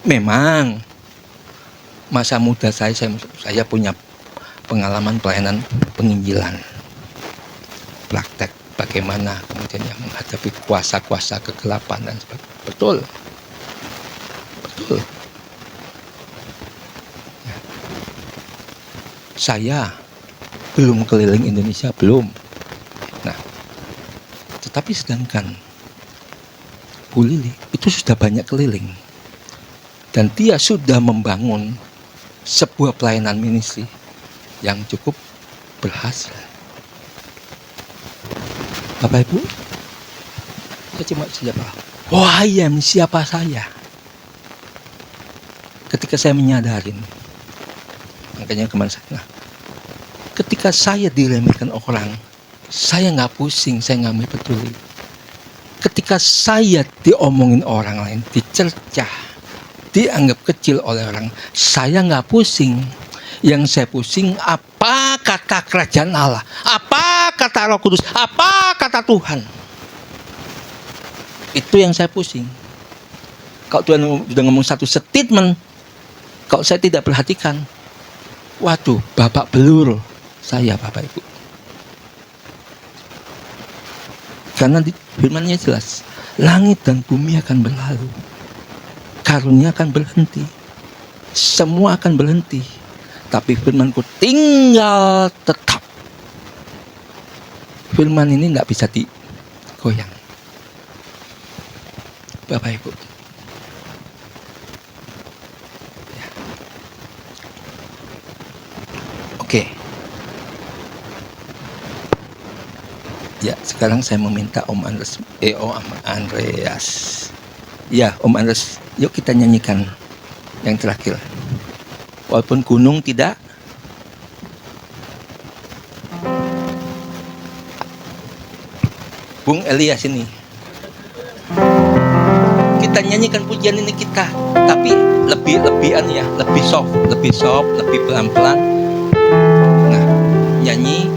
memang masa muda saya punya pengalaman pelayanan penginjilan, praktek bagaimana kemudian yang menghadapi kuasa-kuasa kegelapan dan sebagainya. Betul. Ya. Saya belum keliling Indonesia, belum. Nah, tetapi sedangkan Bu Lili itu sudah banyak keliling. Dan dia sudah membangun sebuah pelayanan ministry yang cukup berhasil. Bapak Ibu, saya cuma siapa saya? Ketika saya menyadarin, makanya kemarin saya, ketika saya diremehkan orang, saya nggak pusing, saya nggak peduli. Ketika saya diomongin orang lain, dicercah, dianggap kecil oleh orang, saya nggak pusing. Yang saya pusing, apa kata kerajaan Allah, apa kata Roh Kudus, apa kata Tuhan. Itu yang saya pusing. Kalau Tuhan sudah ngomong satu statement, kalau saya tidak perhatikan, waduh, babak belur saya, Bapak Ibu. Karena di firman-Nya jelas, langit dan bumi akan berlalu, karunia akan berhenti, semua akan berhenti, tapi firman-Ku tinggal tetap. Firman ini tidak bisa digoyang, Bapak Ibu. Ya. Oke. Ya, sekarang saya meminta Om Andreas. Ya, Om Andreas, yuk kita nyanyikan yang terakhir. Walaupun gunung tidak. Bung Elias ini. Kita nyanyikan pujian ini kita, tapi lebihan ya, lebih soft, lebih pelan-pelan. Nah, nyanyi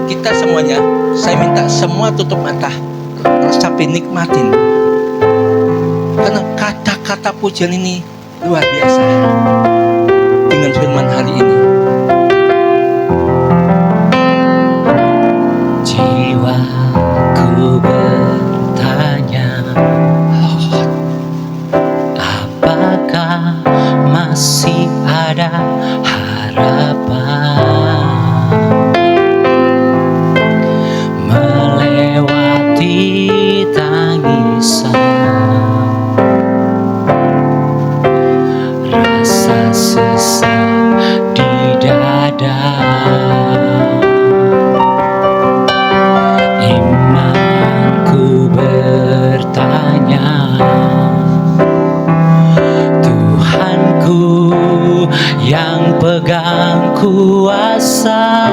kita semuanya, saya minta semua tutup mata, sampai nikmatin. Karena kata-kata pujian ini luar biasa. Dengan firman hari ini, jiwaku bertanya, apakah masih ada harapan melewati tangisan, rasa sesak di dada. Imanku bertanya, Tuhanku yang pegang kuasa,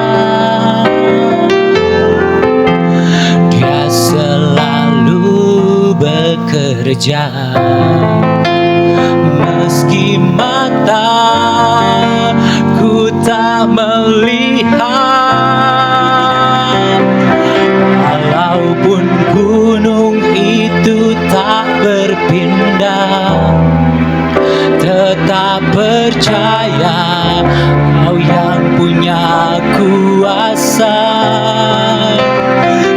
Dia selalu bekerja meski mataku tak melihat. Walaupun gunung itu tak berpindah, tetap percaya Kau yang punya kuasa.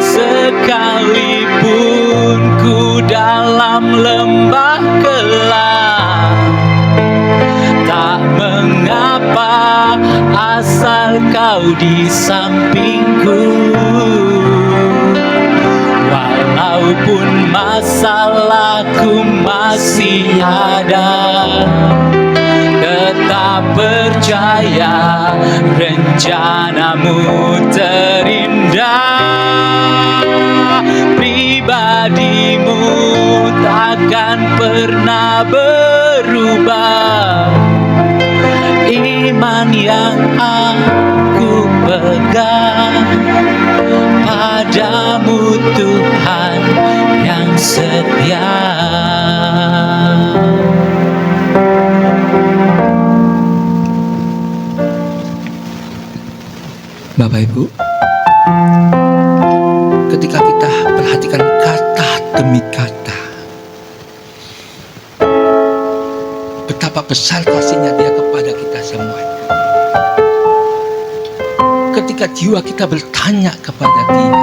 Sekalipun ku dalam lembah gelap, tak mengapa asal Kau di sampingku. walaupun masalahku masih ada, tetap percaya rencanamu terindah. Pribadimu takkan pernah berubah. Iman yang aku pegang padamu, Tuhan yang setia. Bapak Ibu, ketika kita perhatikan kata demi kata, betapa besar kasihnya Dia kepada kita semuanya. Ketika jiwa kita bertanya kepada Dia,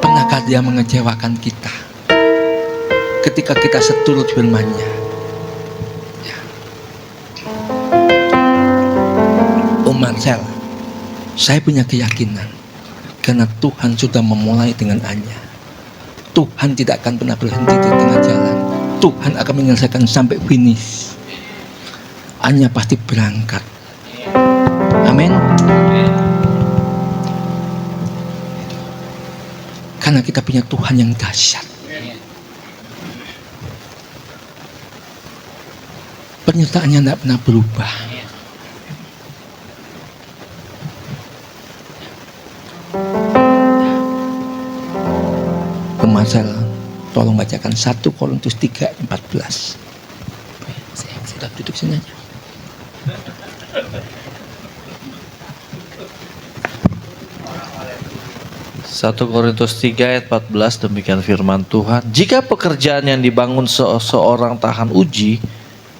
pernahkah Dia mengecewakan kita? Ketika kita seturut firman-Nya, ya. Marcel, saya punya keyakinan karena Tuhan sudah memulai dengan Anya. Tuhan tidak akan pernah berhenti di tengah jalan. Tuhan akan menyelesaikan sampai finish. Anya pasti berangkat. Amin. Karena kita punya Tuhan yang dahsyat. Penyertaannya tidak pernah berubah. Marcel, tolong bacakan 1 Korintus 3:14. Saya sudah duduk sini aja. Satu Korintus 3:14, demikian firman Tuhan. Jika pekerjaan yang dibangun seseorang tahan uji,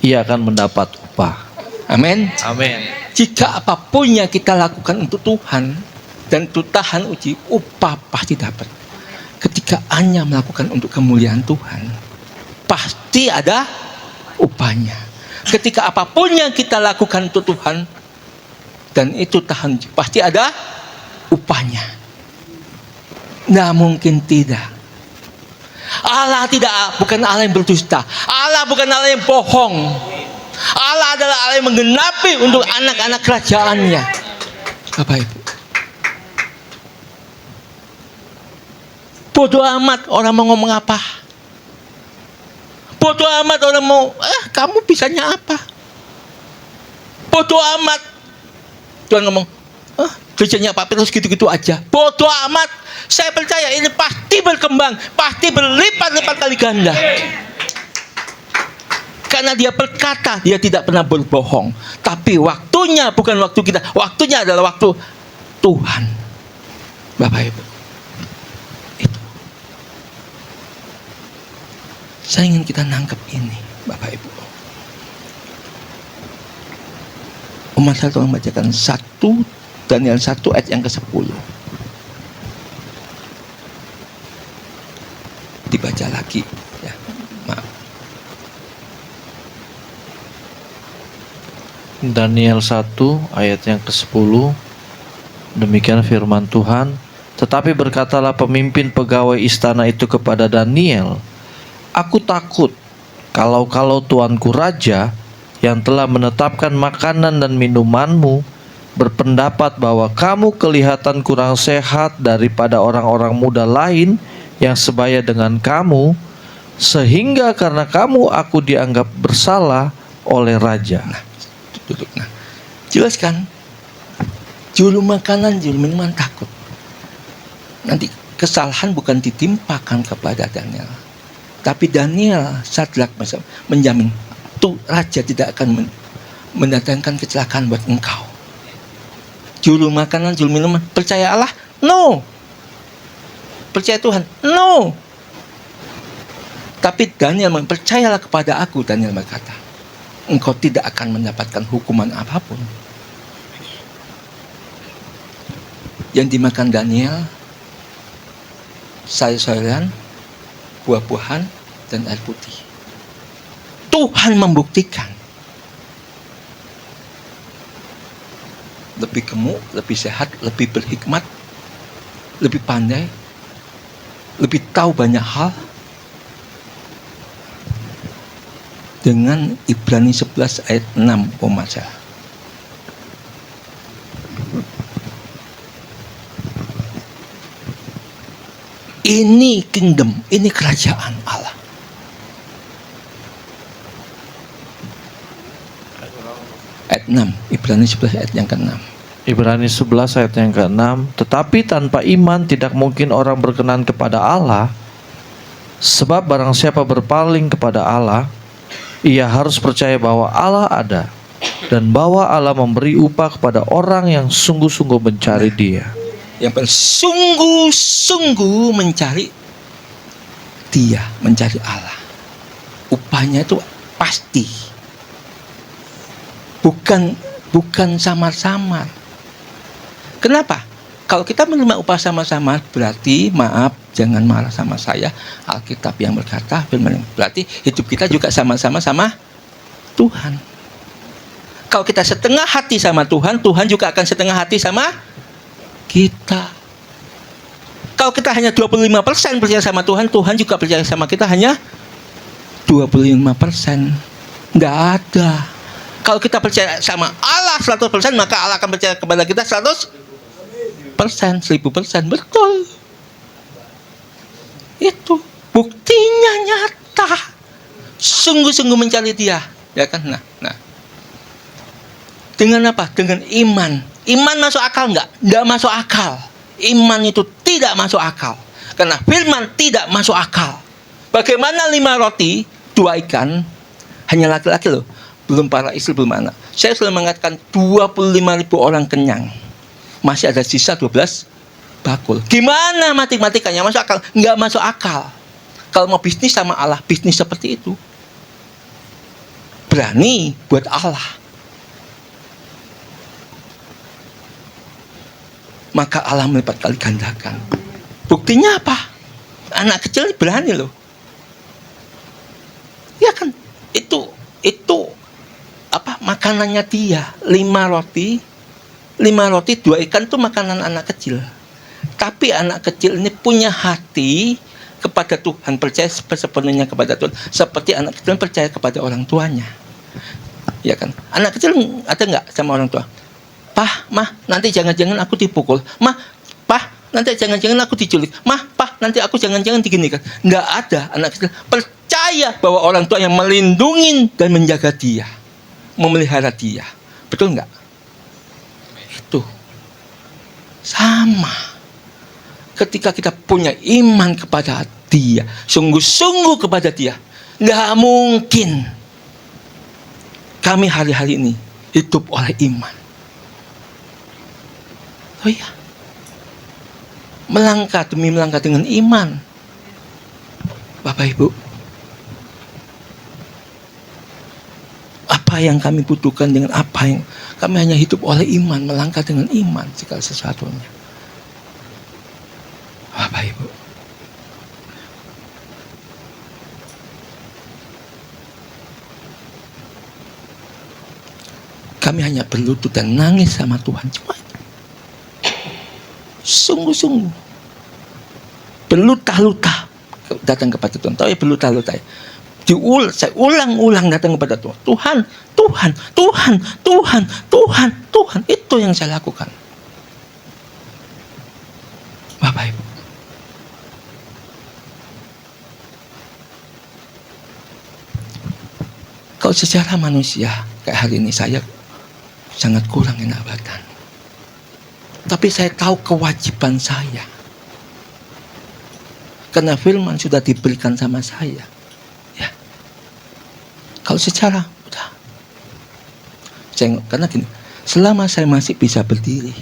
ia akan mendapat upah. Amin. Amin. Jika apapun yang kita lakukan untuk Tuhan dan untuk tahan uji, upah pasti dapat. Ketika Anya melakukan untuk kemuliaan Tuhan, pasti ada upahnya. Ketika apapun yang kita lakukan untuk Tuhan dan itu tahan, pasti ada upahnya. Nah, mungkin tidak. Allah bukan Allah yang berdusta. Allah bukan Allah yang bohong. Allah adalah Allah yang menggenapi untuk anak-anak kerajaannya. Bapak Ibu, bodoh amat orang mau ngomong apa. Bodoh amat orang mau, kamu bisanya apa. Bodoh amat. Tuhan ngomong, kerjanya Pak Petrus gitu-gitu aja. Bodoh amat. Saya percaya ini pasti berkembang, pasti berlipat-lipat kali ganda. Karena Dia berkata, Dia tidak pernah berbohong. Tapi waktunya bukan waktu kita, waktunya adalah waktu Tuhan. Bapak Ibu, saya ingin kita nangkep ini, Bapak Ibu. Umat saya tolong bacakan 1 Daniel 1 ayat yang ke-10. Dibaca lagi, ya. Maaf. Daniel 1 ayat yang ke-10, demikian firman Tuhan. Tetapi berkatalah pemimpin pegawai istana itu kepada Daniel, aku takut kalau tuanku raja yang telah menetapkan makanan dan minumanmu berpendapat bahwa kamu kelihatan kurang sehat daripada orang-orang muda lain yang sebaya dengan kamu, sehingga karena kamu aku dianggap bersalah oleh raja. Nah, duduk. Nah, jelaskan. Juru makanan, juru minuman takut. Nanti kesalahan bukan ditimpakan kepada Daniel, tapi Daniel, Sadrak, menjamin tuh raja tidak akan mendatangkan kecelakaan buat engkau. Juru makanan, juru minuman, percaya Allah? No. Percaya Tuhan? No. Tapi Daniel percayalah kepada aku, Daniel berkata, engkau tidak akan mendapatkan hukuman apapun. Yang dimakan Daniel, sayur-sayuran, buah-buahan, dan air putih. Tuhan membuktikan lebih gemuk, lebih sehat, lebih berhikmat, lebih pandai, lebih tahu banyak hal dengan Ibrani 11 ayat 6 Maca. Ini kingdom, ini kerajaan Allah. Ayat 6, Ibrani 11 ayat yang ke-6. Ibrani 11 ayat yang ke-6, tetapi tanpa iman tidak mungkin orang berkenan kepada Allah, sebab barang siapa berpaling kepada Allah, ia harus percaya bahwa Allah ada dan bahwa Allah memberi upah kepada orang yang sungguh-sungguh mencari Dia. Yang sungguh-sungguh mencari Dia, mencari Allah. Upahnya itu pasti. Bukan samar-samar. Kenapa? Kalau kita menerima upah sama-sama, berarti maaf, jangan marah sama saya. Alkitab yang berkata, firman, berarti hidup kita juga sama-sama sama Tuhan. Kalau kita setengah hati sama Tuhan, Tuhan juga akan setengah hati sama kita. Kalau kita hanya 25% percaya sama Tuhan, Tuhan juga percaya sama kita hanya 25%. Nggak ada. Kalau kita percaya sama Allah 100%, maka Allah akan percaya kepada kita 100%, 1000%. Betul. Itu buktinya nyata. Sungguh-sungguh mencari Dia, ya kan? Nah. Dengan apa? Dengan iman. Iman masuk akal nggak? Nggak masuk akal. Iman itu tidak masuk akal. Karena firman tidak masuk akal. Bagaimana 5 roti, 2 ikan, hanya laki-laki loh. Belum para istri, belum anak. Saya sudah mengatakan 25.000 orang kenyang. Masih ada sisa 12 bakul. Gimana matematikanya? Masuk akal? Nggak masuk akal. Kalau mau bisnis sama Allah, bisnis seperti itu. Berani buat Allah. Maka Allah melipat kali gandakan. Buktinya apa? Anak kecil berani loh. Ya kan? Itu apa? Makanannya dia. 5 roti, 2 ikan itu makanan anak kecil. Tapi anak kecil ini punya hati kepada Tuhan, percaya sepenuhnya kepada Tuhan, seperti anak kecil percaya kepada orang tuanya. Ya kan? Anak kecil ada nggak sama orang tua? Pah, mah, nanti jangan-jangan aku dipukul. Mah, pah, nanti jangan-jangan aku diculik. Mah, pah, nanti aku jangan-jangan diginikan. Nggak ada anak kecil percaya bahwa orang tua yang melindungi dan menjaga dia, memelihara dia. Betul nggak? Itu sama. Ketika kita punya iman kepada Dia, sungguh-sungguh kepada Dia, nggak mungkin kami hari-hari ini hidup oleh iman. Oh iya, melangkah demi melangkah dengan iman. Bapak Ibu, apa yang kami butuhkan dengan apa yang kami hanya hidup oleh iman, melangkah dengan iman segala sesuatunya. Bapak Ibu, kami hanya berlutut dan nangis sama Tuhan, cuma itu. Sungguh-sungguh berlutah-lutah datang kepada Tuhan. Tahu ya berlutah-lutah ya? Saya ulang-ulang datang kepada Tuhan. Tuhan. Itu yang saya lakukan. Bapak Ibu, kalau secara manusia kayak hari ini saya sangat kurang enak badan. Tapi saya tahu kewajiban saya. Karena firman sudah diberikan sama saya. Ya. Kalau secara udah. Karena gini, selama saya masih bisa berdiri,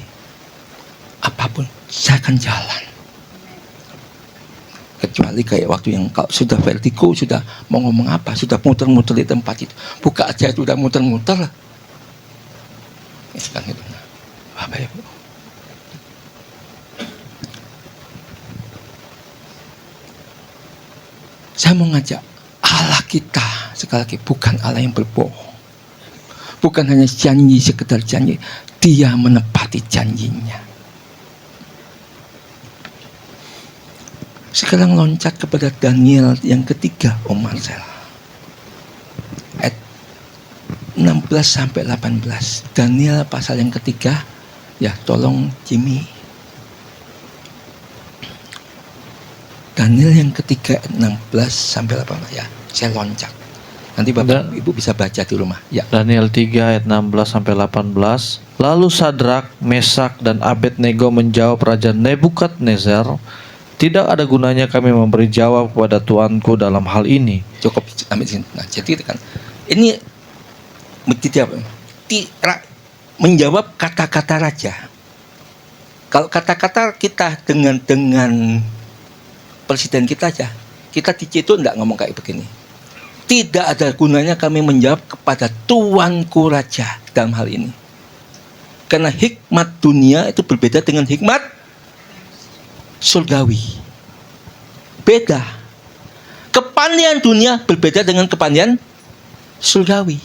apapun saya akan jalan. Kecuali kayak waktu yang kalau sudah vertigo, sudah mau ngomong apa, sudah muter-muter di tempat itu. Buka aja itu udah muter-muter. Itu kan gitu. Bapak Ibu. Saya mau ngajak Allah kita sekali lagi bukan Allah yang berbohong. Bukan hanya janji sekedar janji. Dia menepati janjinya. Sekarang loncat kepada Daniel yang ketiga, Om Marcel. Ayat 16 sampai 18. Daniel pasal yang ketiga. Ya, tolong Jimmy. Daniel yang ketiga ayat 16 sampai 18 ya. Saya loncat. Nanti Bapak Ibu bisa baca di rumah. Ya. Daniel 3 ayat 16 sampai 18. Lalu Sadrak, Mesak dan Abednego menjawab Raja Nebukadnezar, tidak ada gunanya kami memberi jawab kepada tuanku dalam hal ini. Cukup sampai sini. Nah, jadi kan ini tidak menjawab kata-kata raja. Kalau kata-kata kita dengan presiden kita aja, kita dicetuk enggak ngomong kayak begini. Tidak ada gunanya kami menjawab kepada tuanku raja dalam hal ini. Karena hikmat dunia itu berbeda dengan hikmat surgawi. Beda. Kepandaian dunia berbeda dengan kepandaian surgawi.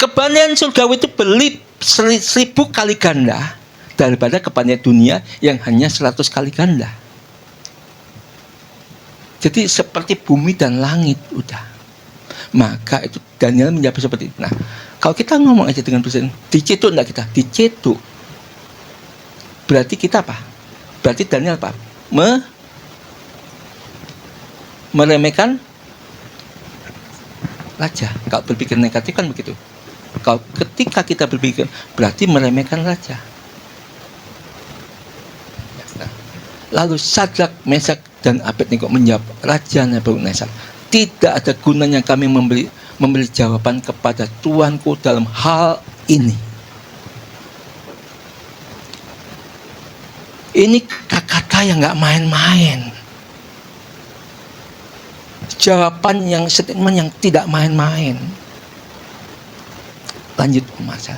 Kepandaian surgawi itu berlipat 1000 kali ganda daripada kepandaian dunia yang hanya 100 kali ganda. Jadi seperti bumi dan langit udah. Maka itu Daniel menjawab seperti itu. Nah, kalau kita ngomong aja dengan presiden, dicetuk enggak kita? Dicetuk. Berarti kita apa? Berarti Daniel apa? Meremehkan raja. Kalau berpikir negatif kan begitu. Kalau ketika kita berpikir, berarti meremehkan raja. Lalu Sadrak, Mesak dan Abednego menjawab Raja Nebukadnezar, tidak ada gunanya kami memberi jawaban kepada tuanku dalam hal ini. Ini kata-kata yang nggak main-main. Jawaban yang statement yang tidak main-main. Lanjut Mas.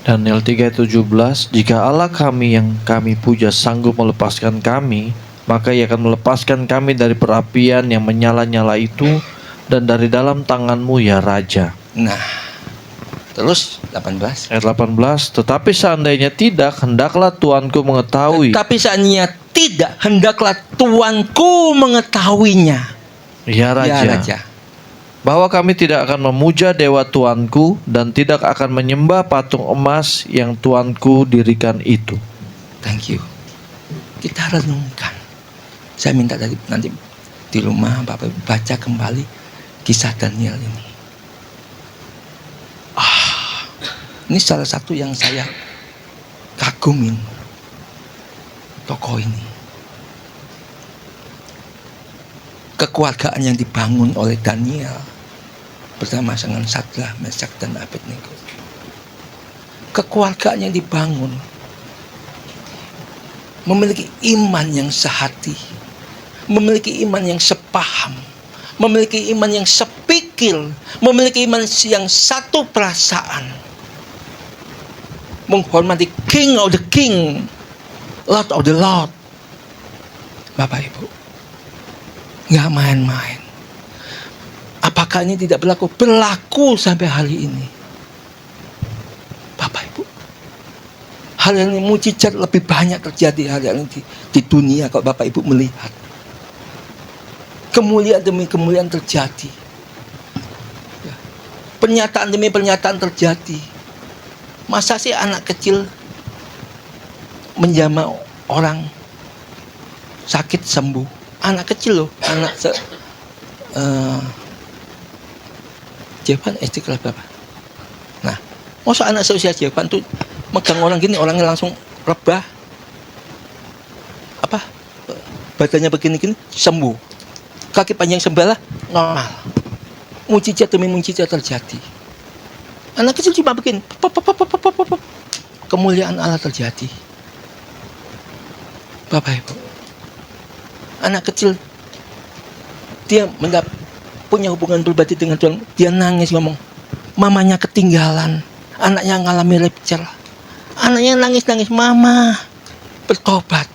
Daniel 3:17, jika Allah kami yang kami puja sanggup melepaskan kami, maka Ia akan melepaskan kami dari perapian yang menyala-nyala itu dan dari dalam tanganmu ya Raja. Nah, terus 18. Ayat 18, tetapi seandainya tidak, hendaklah tuanku mengetahui. Tapi seandainya tidak, hendaklah tuanku mengetahuinya. Ya Raja. Ya Raja. Bahwa kami tidak akan memuja dewa tuanku dan tidak akan menyembah patung emas yang tuanku dirikan itu. Thank you. Kita renungkan. Saya minta tadi nanti di rumah Bapak baca kembali kisah Daniel ini. Ini salah satu yang saya kagumin tokoh ini. Kekeluargaan yang dibangun oleh Daniel bersama dengan Sadrak, Mesak dan Abednego. Kekeluargaan yang dibangun memiliki iman yang sehati, memiliki iman yang sepaham, memiliki iman yang sepikir, memiliki iman yang satu perasaan, menghormati King of the King, Lord of the Lord. Bapak Ibu, nggak main-main. Apakah ini tidak berlaku? Berlaku sampai hari ini. Bapak Ibu, hal yang mujizat lebih banyak terjadi hari ini di dunia kalau Bapak Ibu melihat. Kemuliaan demi kemuliaan terjadi. Pernyataan demi pernyataan terjadi. Masa sih anak kecil menjamah orang sakit sembuh? Anak kecil loh, anak Jepan SD kelas berapa? Nah, masa anak seusia Jepan tuh megang orang gini, orangnya langsung rebah. Apa? Badannya begini-gini sembuh. Kaki panjang sebelah normal. Mujizat demi mujizat terjadi. Anak kecil cuma begini. Kemuliaan Allah terjadi. Bapak Ibu. Anak kecil dia punya hubungan pribadi dengan Tuhan, dia nangis ngomong, mamanya ketinggalan, anaknya ngalami rapture, anaknya nangis, mama bertobat.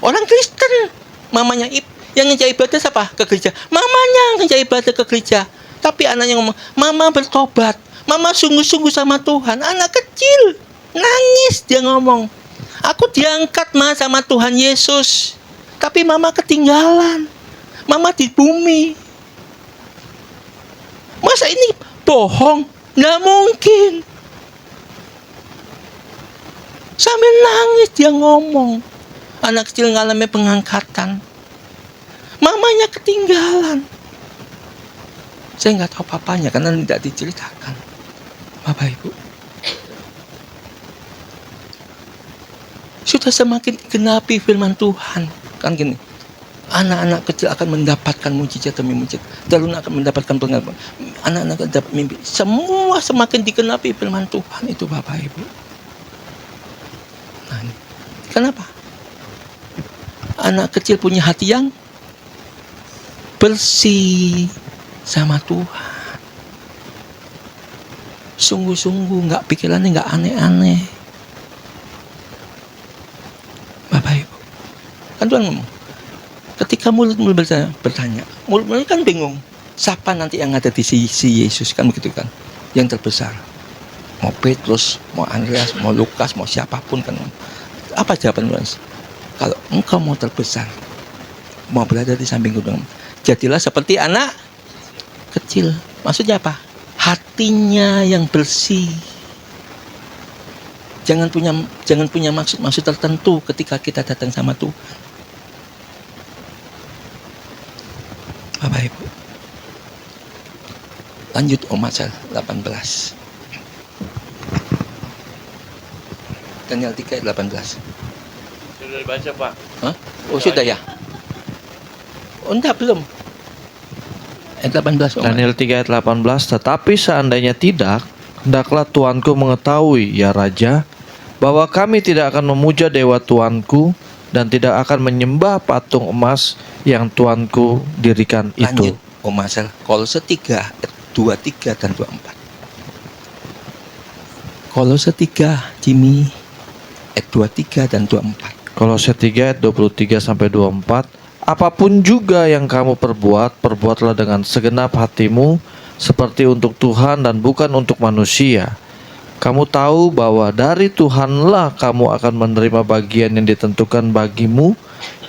Orang Kristen, mamanya yang ngejak ibadah siapa? Ke gereja. Mamanya ngejak ibadah ke gereja, tapi anaknya ngomong, mama bertobat, mama sungguh-sungguh sama Tuhan. Anak kecil nangis, dia ngomong, Aku diangkat Ma sama Tuhan Yesus. Tapi mama ketinggalan. Mama di bumi. Masa ini bohong? Nggak mungkin. Sambil nangis dia ngomong. Anak kecil ngalami pengangkatan. Mamanya ketinggalan. Saya nggak tahu papanya karena tidak diceritakan. Bapak Ibu. Sudah semakin digenapi firman Tuhan. Kan gini. Anak-anak kecil akan mendapatkan mujizat demi mujizat. Taruna akan mendapatkan pengalaman. Anak-anak akan dapat mimpi. Semua semakin digenapi firman Tuhan itu Bapak Ibu. Nah, kenapa? Anak kecil punya hati yang bersih sama Tuhan. Sungguh-sungguh nggak pikirannya nggak aneh-aneh. Bapak Ibu, kan Tuhan ngomong, ketika mulut-mulut bertanya, mulut-mulut kan bingung, siapa nanti yang ada di sisi Yesus, kan begitu kan, yang terbesar. Mau Petrus, mau Andreas, mau Lukas, mau siapapun kan. Apa jawaban Tuhan? Kalau engkau mau terbesar, mau berada di samping gunung, jadilah seperti anak kecil. Maksudnya apa? Hatinya yang bersih. Jangan punya maksud tertentu ketika kita datang sama Tuhan. Bapak Ibu. Lanjut Mazmur 18. Daniel 3 ayat 18. Sudah dibaca Pak? Hah? Oh sudah ya? Oh enggak, belum. Ayat 18. Daniel 3 ayat 18. Tetapi seandainya tidak, hendaklah Tuanku mengetahui, ya Raja, bahwa kami tidak akan memuja dewa Tuanku dan tidak akan menyembah patung emas yang Tuanku dirikan itu. Lanjut Mazmur Kolose 3 ayat 23 dan 24. Kolose 3 Jimmy ayat 23 dan 24. Kolose 3 ayat 23 sampai 24. Apapun juga yang kamu perbuat, perbuatlah dengan segenap hatimu seperti untuk Tuhan dan bukan untuk manusia. Kamu tahu bahwa dari Tuhanlah kamu akan menerima bagian yang ditentukan bagimu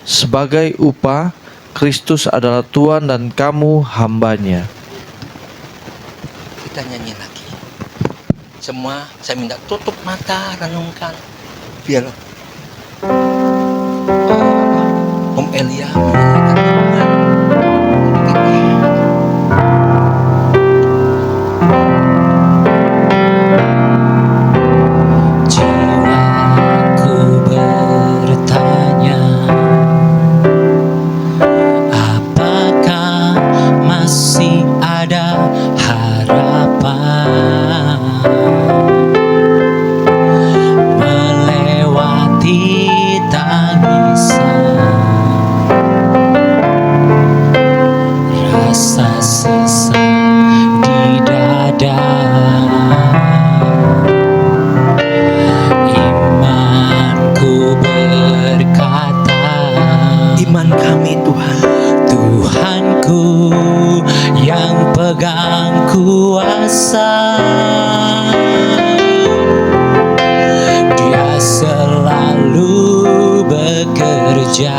sebagai upah. Kristus adalah Tuhan dan kamu hambanya. Kita nyanyi lagi. Semua saya minta tutup mata, renungkan. Biar Om Elia menyanyikan renungan. Jiwaku bertanya, apakah masih ada harapan melewati tangisan, rasa sesak di dada. Imanku berkata, Iman kami Tuhan, Tuhanku yang pegang kuasa, Dia selalu bekerja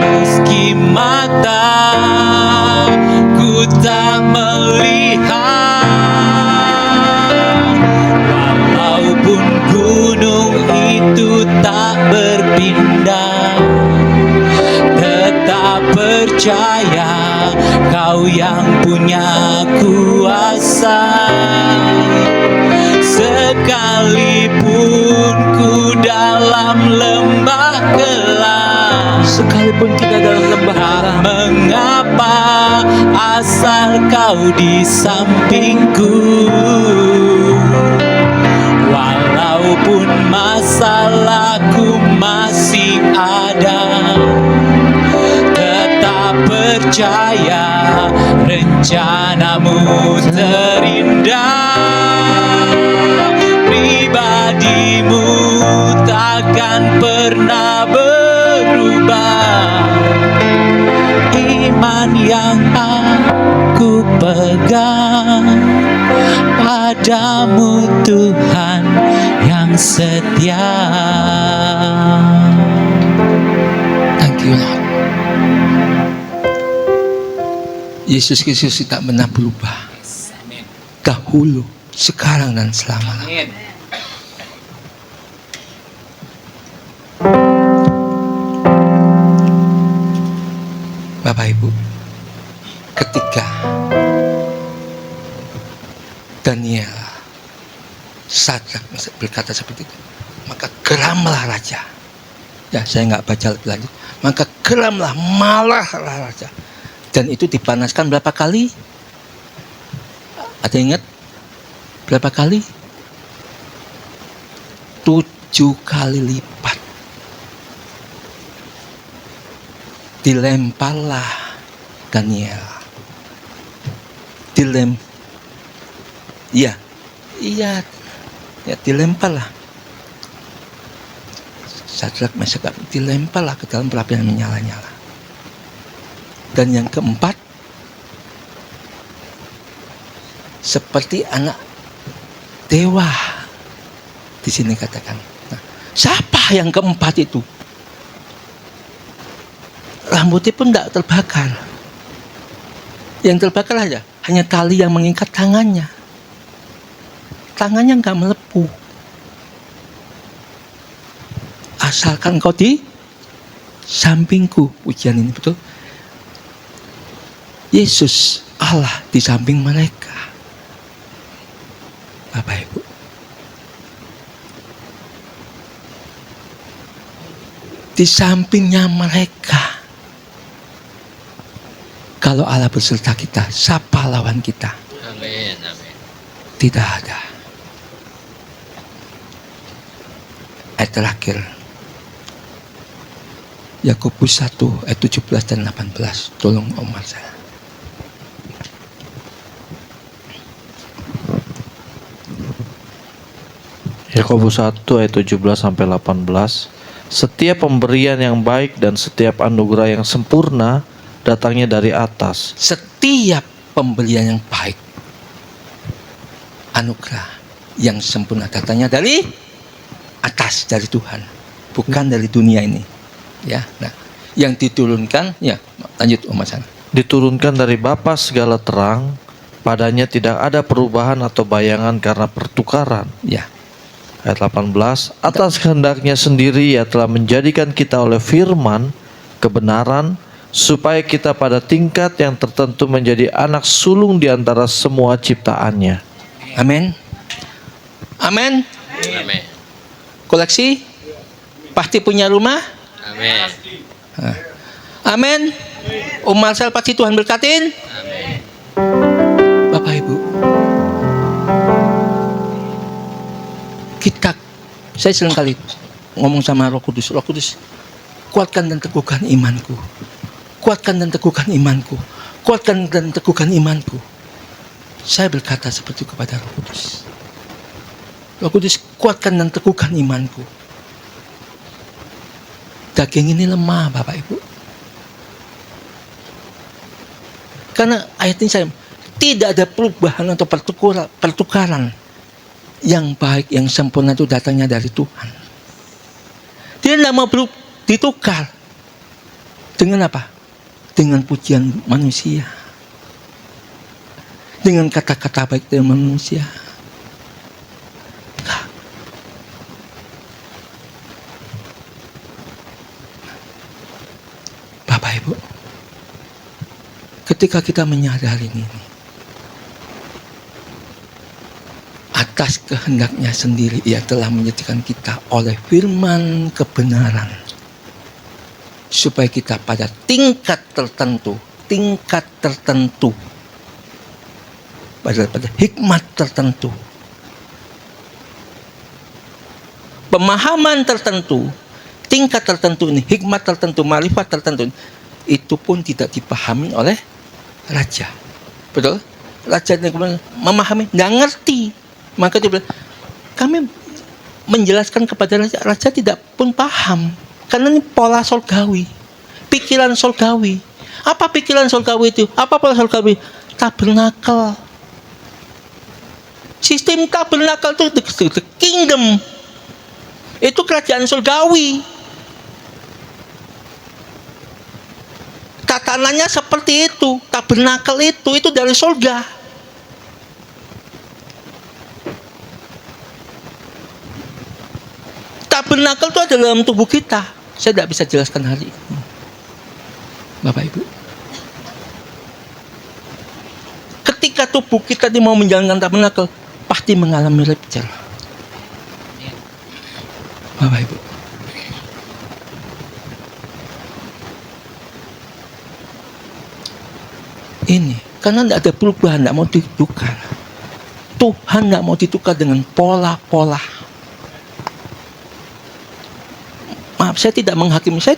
meski mataku tak melihat, walaupun gunung itu tak berpindah, tetap percaya Kau yang punya kuasa. Sekalipun ku dalam lembah gelap, sekalipun kita dalam lembah tak gelap, mengapa asal Kau di sampingku. Walaupun masalahku masih ada, tetap percaya rencanamu terindah. Pribadimu takkan pernah berubah. Iman yang aku pegang padamu Tuhan yang yang setia. Thank you Lord. Yesus Kristus tak pernah berubah. Dahulu, sekarang dan selamanya. Bapak Ibu, ketika Daniel Sadrak berkata seperti itu, maka geramlah raja. Ya, saya nggak baca lebih lanjut. Maka geramlah, marahlah raja. Dan itu dipanaskan berapa kali? Ada ingat? Berapa kali? 7 kali lipat. Dilemparlah Daniel. Iya, dilemparlah. Sadrak Mesak dilemparlah ke dalam perapian yang menyala-nyala. Dan yang keempat, seperti anak dewa. Di sini katakan. Nah, siapa yang keempat itu? Rambutnya pun tidak terbakar. Yang terbakar aja hanya tali yang mengikat tangannya. Tangannya nggak melepuh. Asalkan kau di sampingku. Pujian ini betul. Yesus Allah di samping mereka. Bapak Ibu, di sampingnya mereka. Kalau Allah berserta kita, siapa lawan kita? Amin, amin. Tidak ada. Ayat terakhir, Yakobus 1 ayat 17 dan 18. Tolong Omar saya. Yakobus 1 ayat 17 sampai 18. Setiap pemberian yang baik dan setiap anugerah yang sempurna datangnya dari atas. Setiap pembelian yang baik, anugerah yang sempurna datangnya dari atas, dari Tuhan, bukan dari dunia ini. Ya, nah, yang diturunkan, ya, lanjut Om Hasan. Diturunkan dari Bapa segala terang, padanya tidak ada perubahan atau bayangan karena pertukaran. Ya, Ayat 18, atas kehendaknya sendiri ia telah menjadikan kita oleh firman kebenaran, supaya kita pada tingkat yang tertentu menjadi anak sulung di antara semua ciptaannya. amin, amin. Amin. Koleksi, pasti punya rumah, Amin. amin. Om Marcel pasti Tuhan berkatin. Amin. Bapak Ibu, saya sering kali ngomong sama Roh Kudus, Roh Kudus, kuatkan dan teguhkan imanku, kuatkan dan teguhkan imanku, kuatkan dan teguhkan imanku. Saya berkata seperti itu kepada Roh Kudus. Roh Kudus, kuatkan dan teguhkan imanku. Daging ini lemah, Bapak Ibu. Karena ayat ini saya tidak ada perubahan atau pertukaran. Yang baik, yang sempurna itu datangnya dari Tuhan. Dia tidak mau ditukar. Dengan apa? Dengan pujian manusia. Dengan kata-kata baik dari manusia. Enggak. Bapak Ibu, ketika kita menyadari ini, atas kehendaknya sendiri ia telah menjadikan kita oleh firman kebenaran, supaya kita pada tingkat tertentu, pada hikmat tertentu, pemahaman tertentu, tingkat tertentu ini, hikmat tertentu, marifat tertentu, itu pun tidak dipahami oleh raja. Betul? Raja yang memahami, nggak ngerti. Maka dia bilang, kami menjelaskan kepada raja, raja tidak pun paham. Karena ini pola surgawi, pikiran surgawi. Apa pikiran surgawi itu? Apa pola surgawi? Tabernakel. Sistem tabernakel itu the kingdom. Itu kerajaan surgawi. Tatanannya seperti itu, tabernakel itu dari surga. Tabernakel itu ada dalam tubuh kita. Saya tidak bisa jelaskan hari ini, Bapak Ibu. Ketika tubuh kita mau menjalankan tabernakel, pasti mengalami rapture, Bapak Ibu. Ini karena tidak ada perubahan, tidak mau ditukar. Tuhan tidak mau ditukar dengan pola-pola. Maaf, saya tidak menghakimi. Saya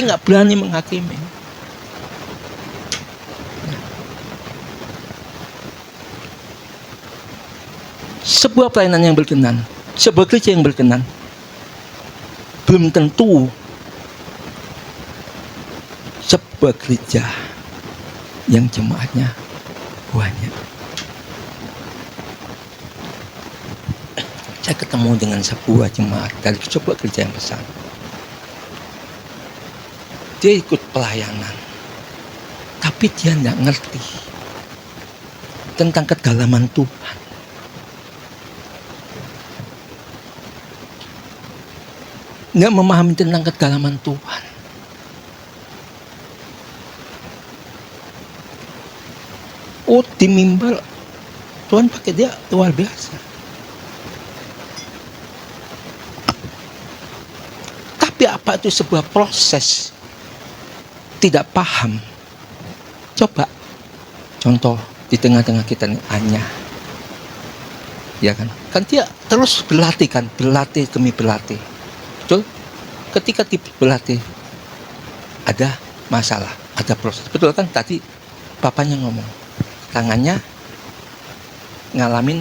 nggak berani menghakimi. Sebuah pelayanan yang berkenan, sebuah gereja yang berkenan, belum tentu sebuah gereja yang jemaatnya banyak. Saya ketemu dengan sebuah jemaat dari sebuah gereja yang besar. Dia ikut pelayanan, tapi dia tidak ngerti tentang kedalaman Tuhan. Nggak memahami tentang kedalaman Tuhan. Oh, di mimbar Tuhan pakai dia luar biasa. Tapi apa itu sebuah proses? Tidak paham. Coba contoh di tengah-tengah kita nih, Anya. Ya kan? Kan dia terus berlatih kan, berlatih demi berlatih. Betul? Ketika berlatih ada masalah, ada proses. Betul kan tadi papanya ngomong, tangannya ngalamin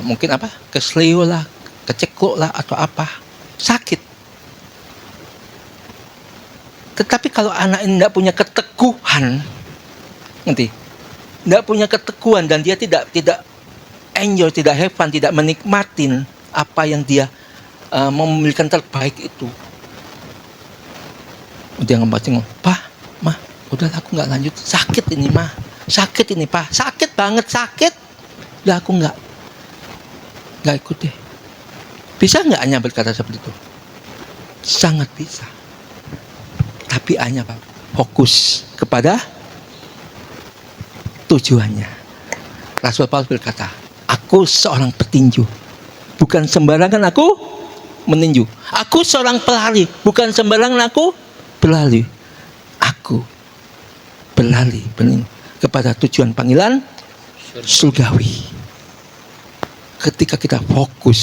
mungkin apa? Kesleo lah, kecekuk lah atau apa. Sakit. Tetapi kalau anak ini tidak punya keteguhan, nanti tidak punya keteguhan dan dia tidak enjoy, tidak have fun, tidak menikmatin apa yang dia memiliki terbaik itu. Dia ngomong, "Pak, Mah, udah aku nggak lanjut, sakit ini Mah, sakit ini Pak, sakit banget, sakit." Udah aku nggak ikut deh. Bisa nggak Anya berkata seperti itu? Sangat bisa. Tapi Anya Pak, fokus kepada tujuannya. Rasul Paulus berkata, "Aku seorang petinju, bukan sembarangan aku meninju. Aku seorang pelari, bukan sembarangan aku berlari. Aku berlari kepada tujuan panggilan surgawi." Ketika kita fokus,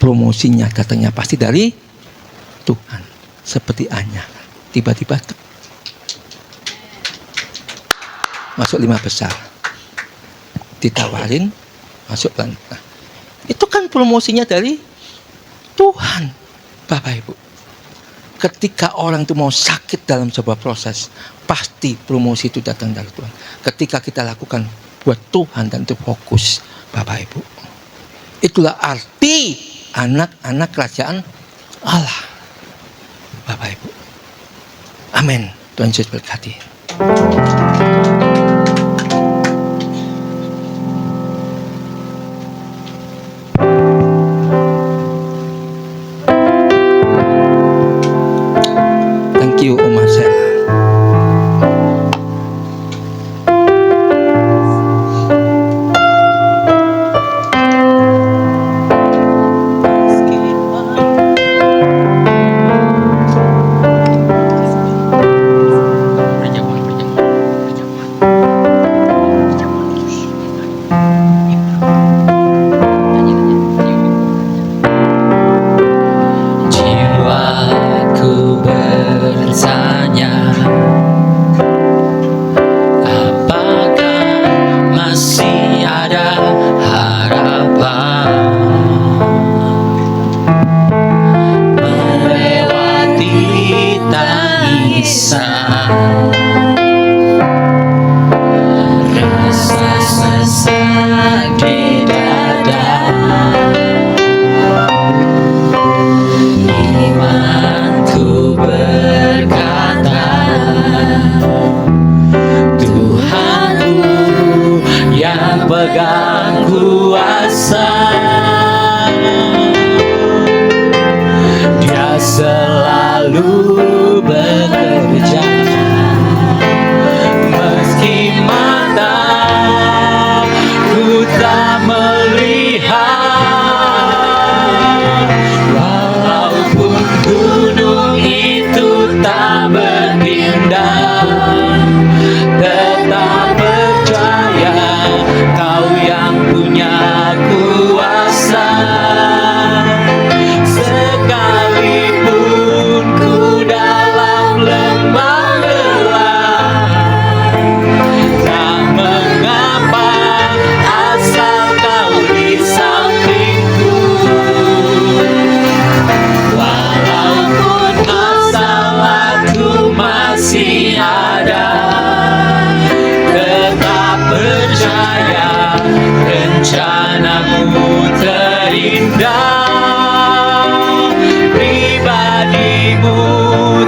promosinya datangnya pasti dari Tuhan. Seperti Anya, tiba-tiba masuk 5 besar, ditawarin masuk pelan. Nah, itu kan promosinya dari Tuhan, Bapak Ibu. Ketika orang itu mau sakit dalam sebuah proses, pasti promosi itu datang dari Tuhan. Ketika kita lakukan buat Tuhan dan itu fokus, Bapak Ibu. Itulah arti anak-anak kerajaan Allah, Bapak Ibu. Amin. Tuhan Yesus berkati. Thank you, Om Marcel. Jiwaku bertanya, apakah masih ada harapan melewati tangisan, rasa sesak di dada. selalu bekerja. Meski mataku tak melihat, walaupun gunung itu tak berpindah, tetap percaya Kau yang punya kuasa. Sekalipun ku dalam lembah gelap, tak mengapa asal Kau di sampingku. Walaupun masalahku masih ada, tetap percaya rencanamu terindah. Pribadimu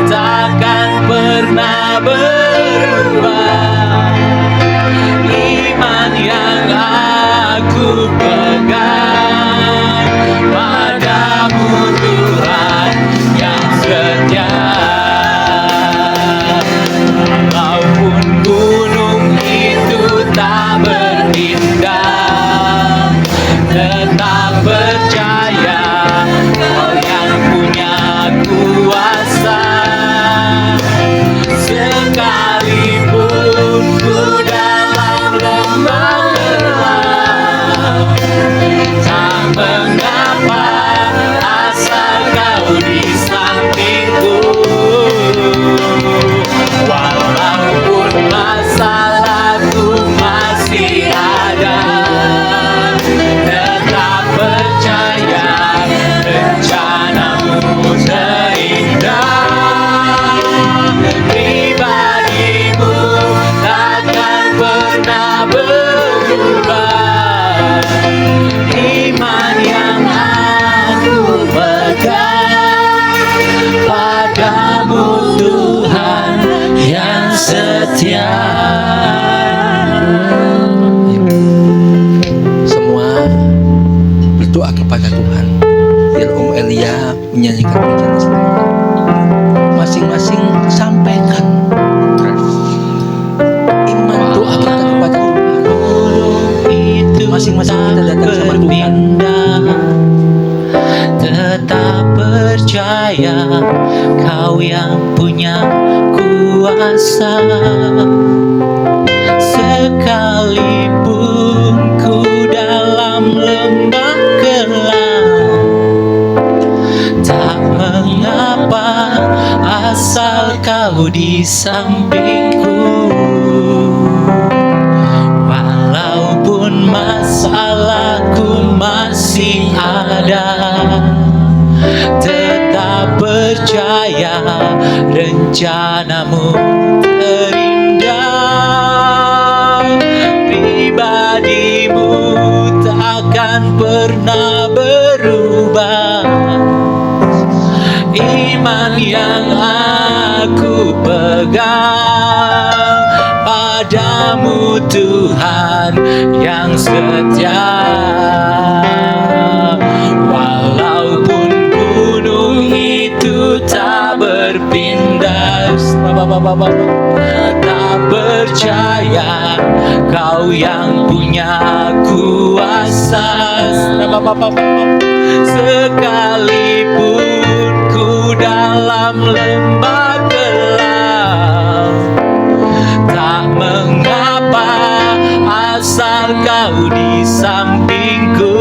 takkan pernah berubah. Iman yang aku pegang padamu Tuhan yang setia. Walaupun gunung itu tak berpindah, tetap percaya Kau yang punya kuasa. Sekalipun ku dalam lembah gelap, tak mengapa asal Kau di sampingku. Walaupun masalahku masih ada, tetap percaya rencanamu terindah. Pribadimu takkan pernah berubah. Iman yang aku pegang padamu Tuhan yang setia. Semua berdoa kepada Tuhan. Biar Om Elia menyanyikan pujian sendiri. Masing-masing sampaikan iman doa kita kepada Tuhan. Masing-masing kita datang sama Tuhan. Tetap percaya Kau yang punya kuasa. Sekalipun ku dalam lembah gelap, tak mengapa asal Kau di sampingku. Walaupun masalahku masih ada, tetap percaya rencanamu terindah. Pribadimu takkan pernah berubah. Iman yang aku pegang padamu Tuhan yang setia. Walaupun gunung itu tak berpindah, tetap percaya Kau yang punya kuasa. Sekalipun ku dalam lembah gelap, tak mengapa asal Kau di sampingku.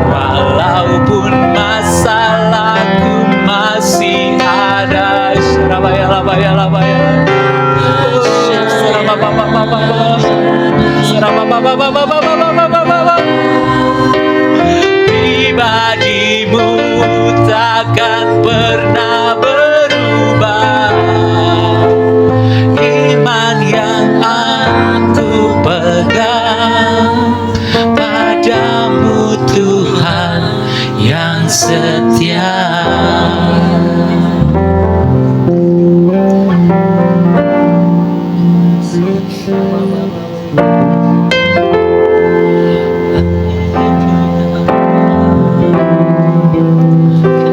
Walaupun masalahku masih ada, pribadimu takkan pernah berubah. Iman yang aku pegang padamu Tuhan yang setia.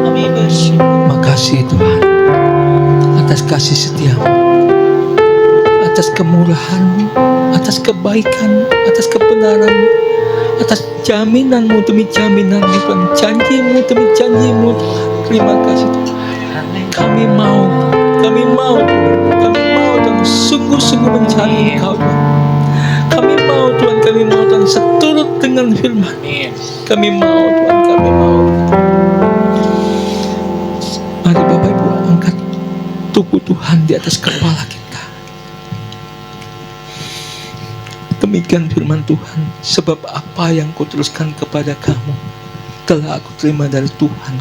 Kami bersyukur. kasih Tuhan, atas kasih setiamu, atas kemurahan-Mu, atas kebaikan, atas kebenaran, atas jaminanmu demi jaminanmu Tuhan, janjimu demi janjimu Tuhan. Terima kasih Tuhan. Kami mau Tuhan sungguh-sungguh mencari Engkau Tuhan. Kami mau Tuhan seturut dengan firman. Kami mau Tuhan. Mari Bapak Ibu angkat tubuh Tuhan di atas kepala kita. Demikian firman Tuhan, sebab apa yang kuteruskan kepada kamu telah aku terima dari Tuhan,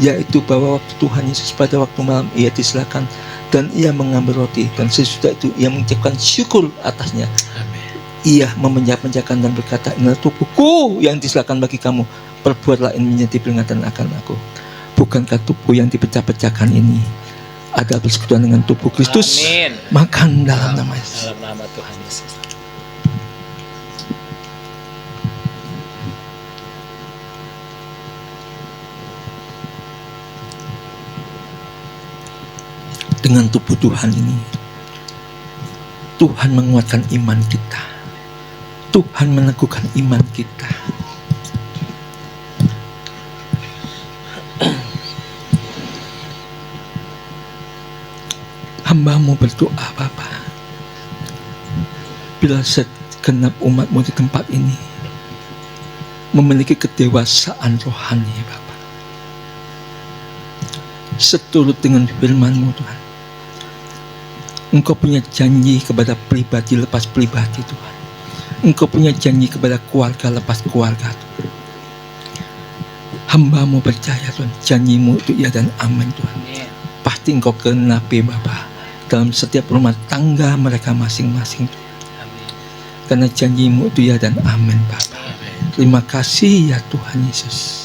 yaitu bahwa waktu Tuhan Yesus pada waktu malam ia disilakan dan ia mengambil roti, dan sesudah itu ia mengucapkan syukur atasnya. Ia memenjak-menjakkan dan berkata, inilah tubuhku yang disilakan bagi kamu, perbuatlah ini menjadi peringatan akan aku. Bukankah tubuh yang dipecah-pecahkan ini adalah persekutuan dengan tubuh Kristus? Amin. Makan dalam nama Yesus. Dalam nama Tuhan Yesus. Dengan tubuh Tuhan ini, Tuhan menguatkan iman kita. Tuhan meneguhkan iman kita. Hamba-Mu berdoa Bapa, bila segenap umat-Mu di tempat ini memiliki kedewasaan rohani Bapa, seturut dengan firman-Mu Tuhan. Engkau punya janji kepada pribadi lepas pribadi Tuhan. Engkau punya janji kepada keluarga lepas keluarga Tuhan. Hamba-Mu percaya Tuhan, janji-Mu itu ya dan amin Tuhan. Pasti Engkau genapi Bapa dalam setiap rumah tangga mereka masing-masing Tuhan. Karena janji-Mu itu ya dan amin Bapa. Terima kasih ya Tuhan Yesus.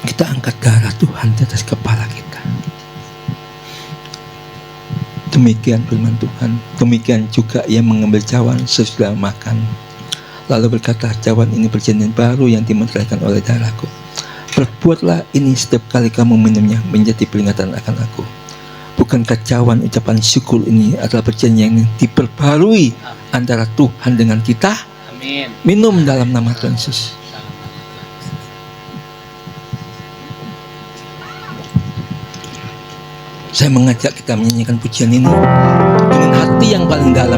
Kita angkat darah Tuhan di atas kepala kita. Demikian firman Tuhan. Demikian juga ia mengambil cawan sesudah makan, lalu berkata, cawan ini perjanjian baru yang dimeteraikan oleh darahku. Perbuatlah ini setiap kali kamu minumnya menjadi peringatan akan aku. Bukankah cawan ucapan syukur ini adalah perjanjian yang diperbarui antara Tuhan dengan kita? Amin. Minum dalam nama Tuhan Yesus. Saya mengajak kita menyanyikan pujian ini dengan hati yang paling dalam,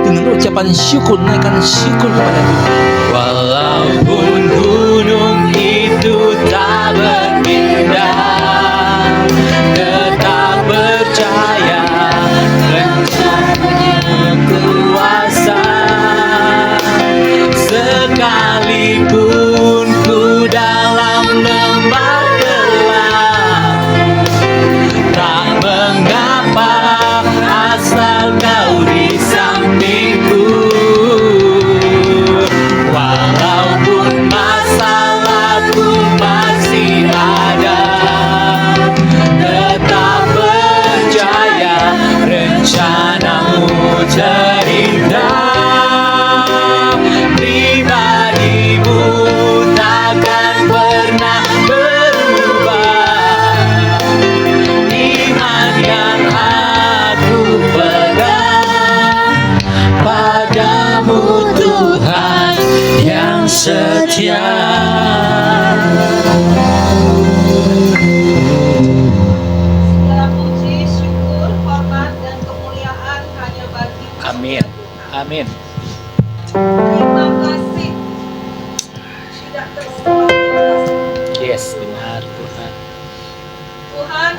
dengan ucapan syukur, naikkan syukur kepada Tuhan. Walaupun gunung itu tak berpindah, tetap percaya rencana kuasa. Sekalipun ku dalam lembah gelap, tak mengapa asal kau di sampingku. Walaupun masalahku masih ada, tetap percaya rencanamu terindah. Pribadimu takkan pernah berubah. Iman yang aku pegang padamu Tuhan yang setia. Segala puji, syukur, hormat, dan kemuliaan hanya bagi Amin. Tuhan. Amin. Terima kasih. Tidak tersuai. Yes, benar Tuhan. Tuhan,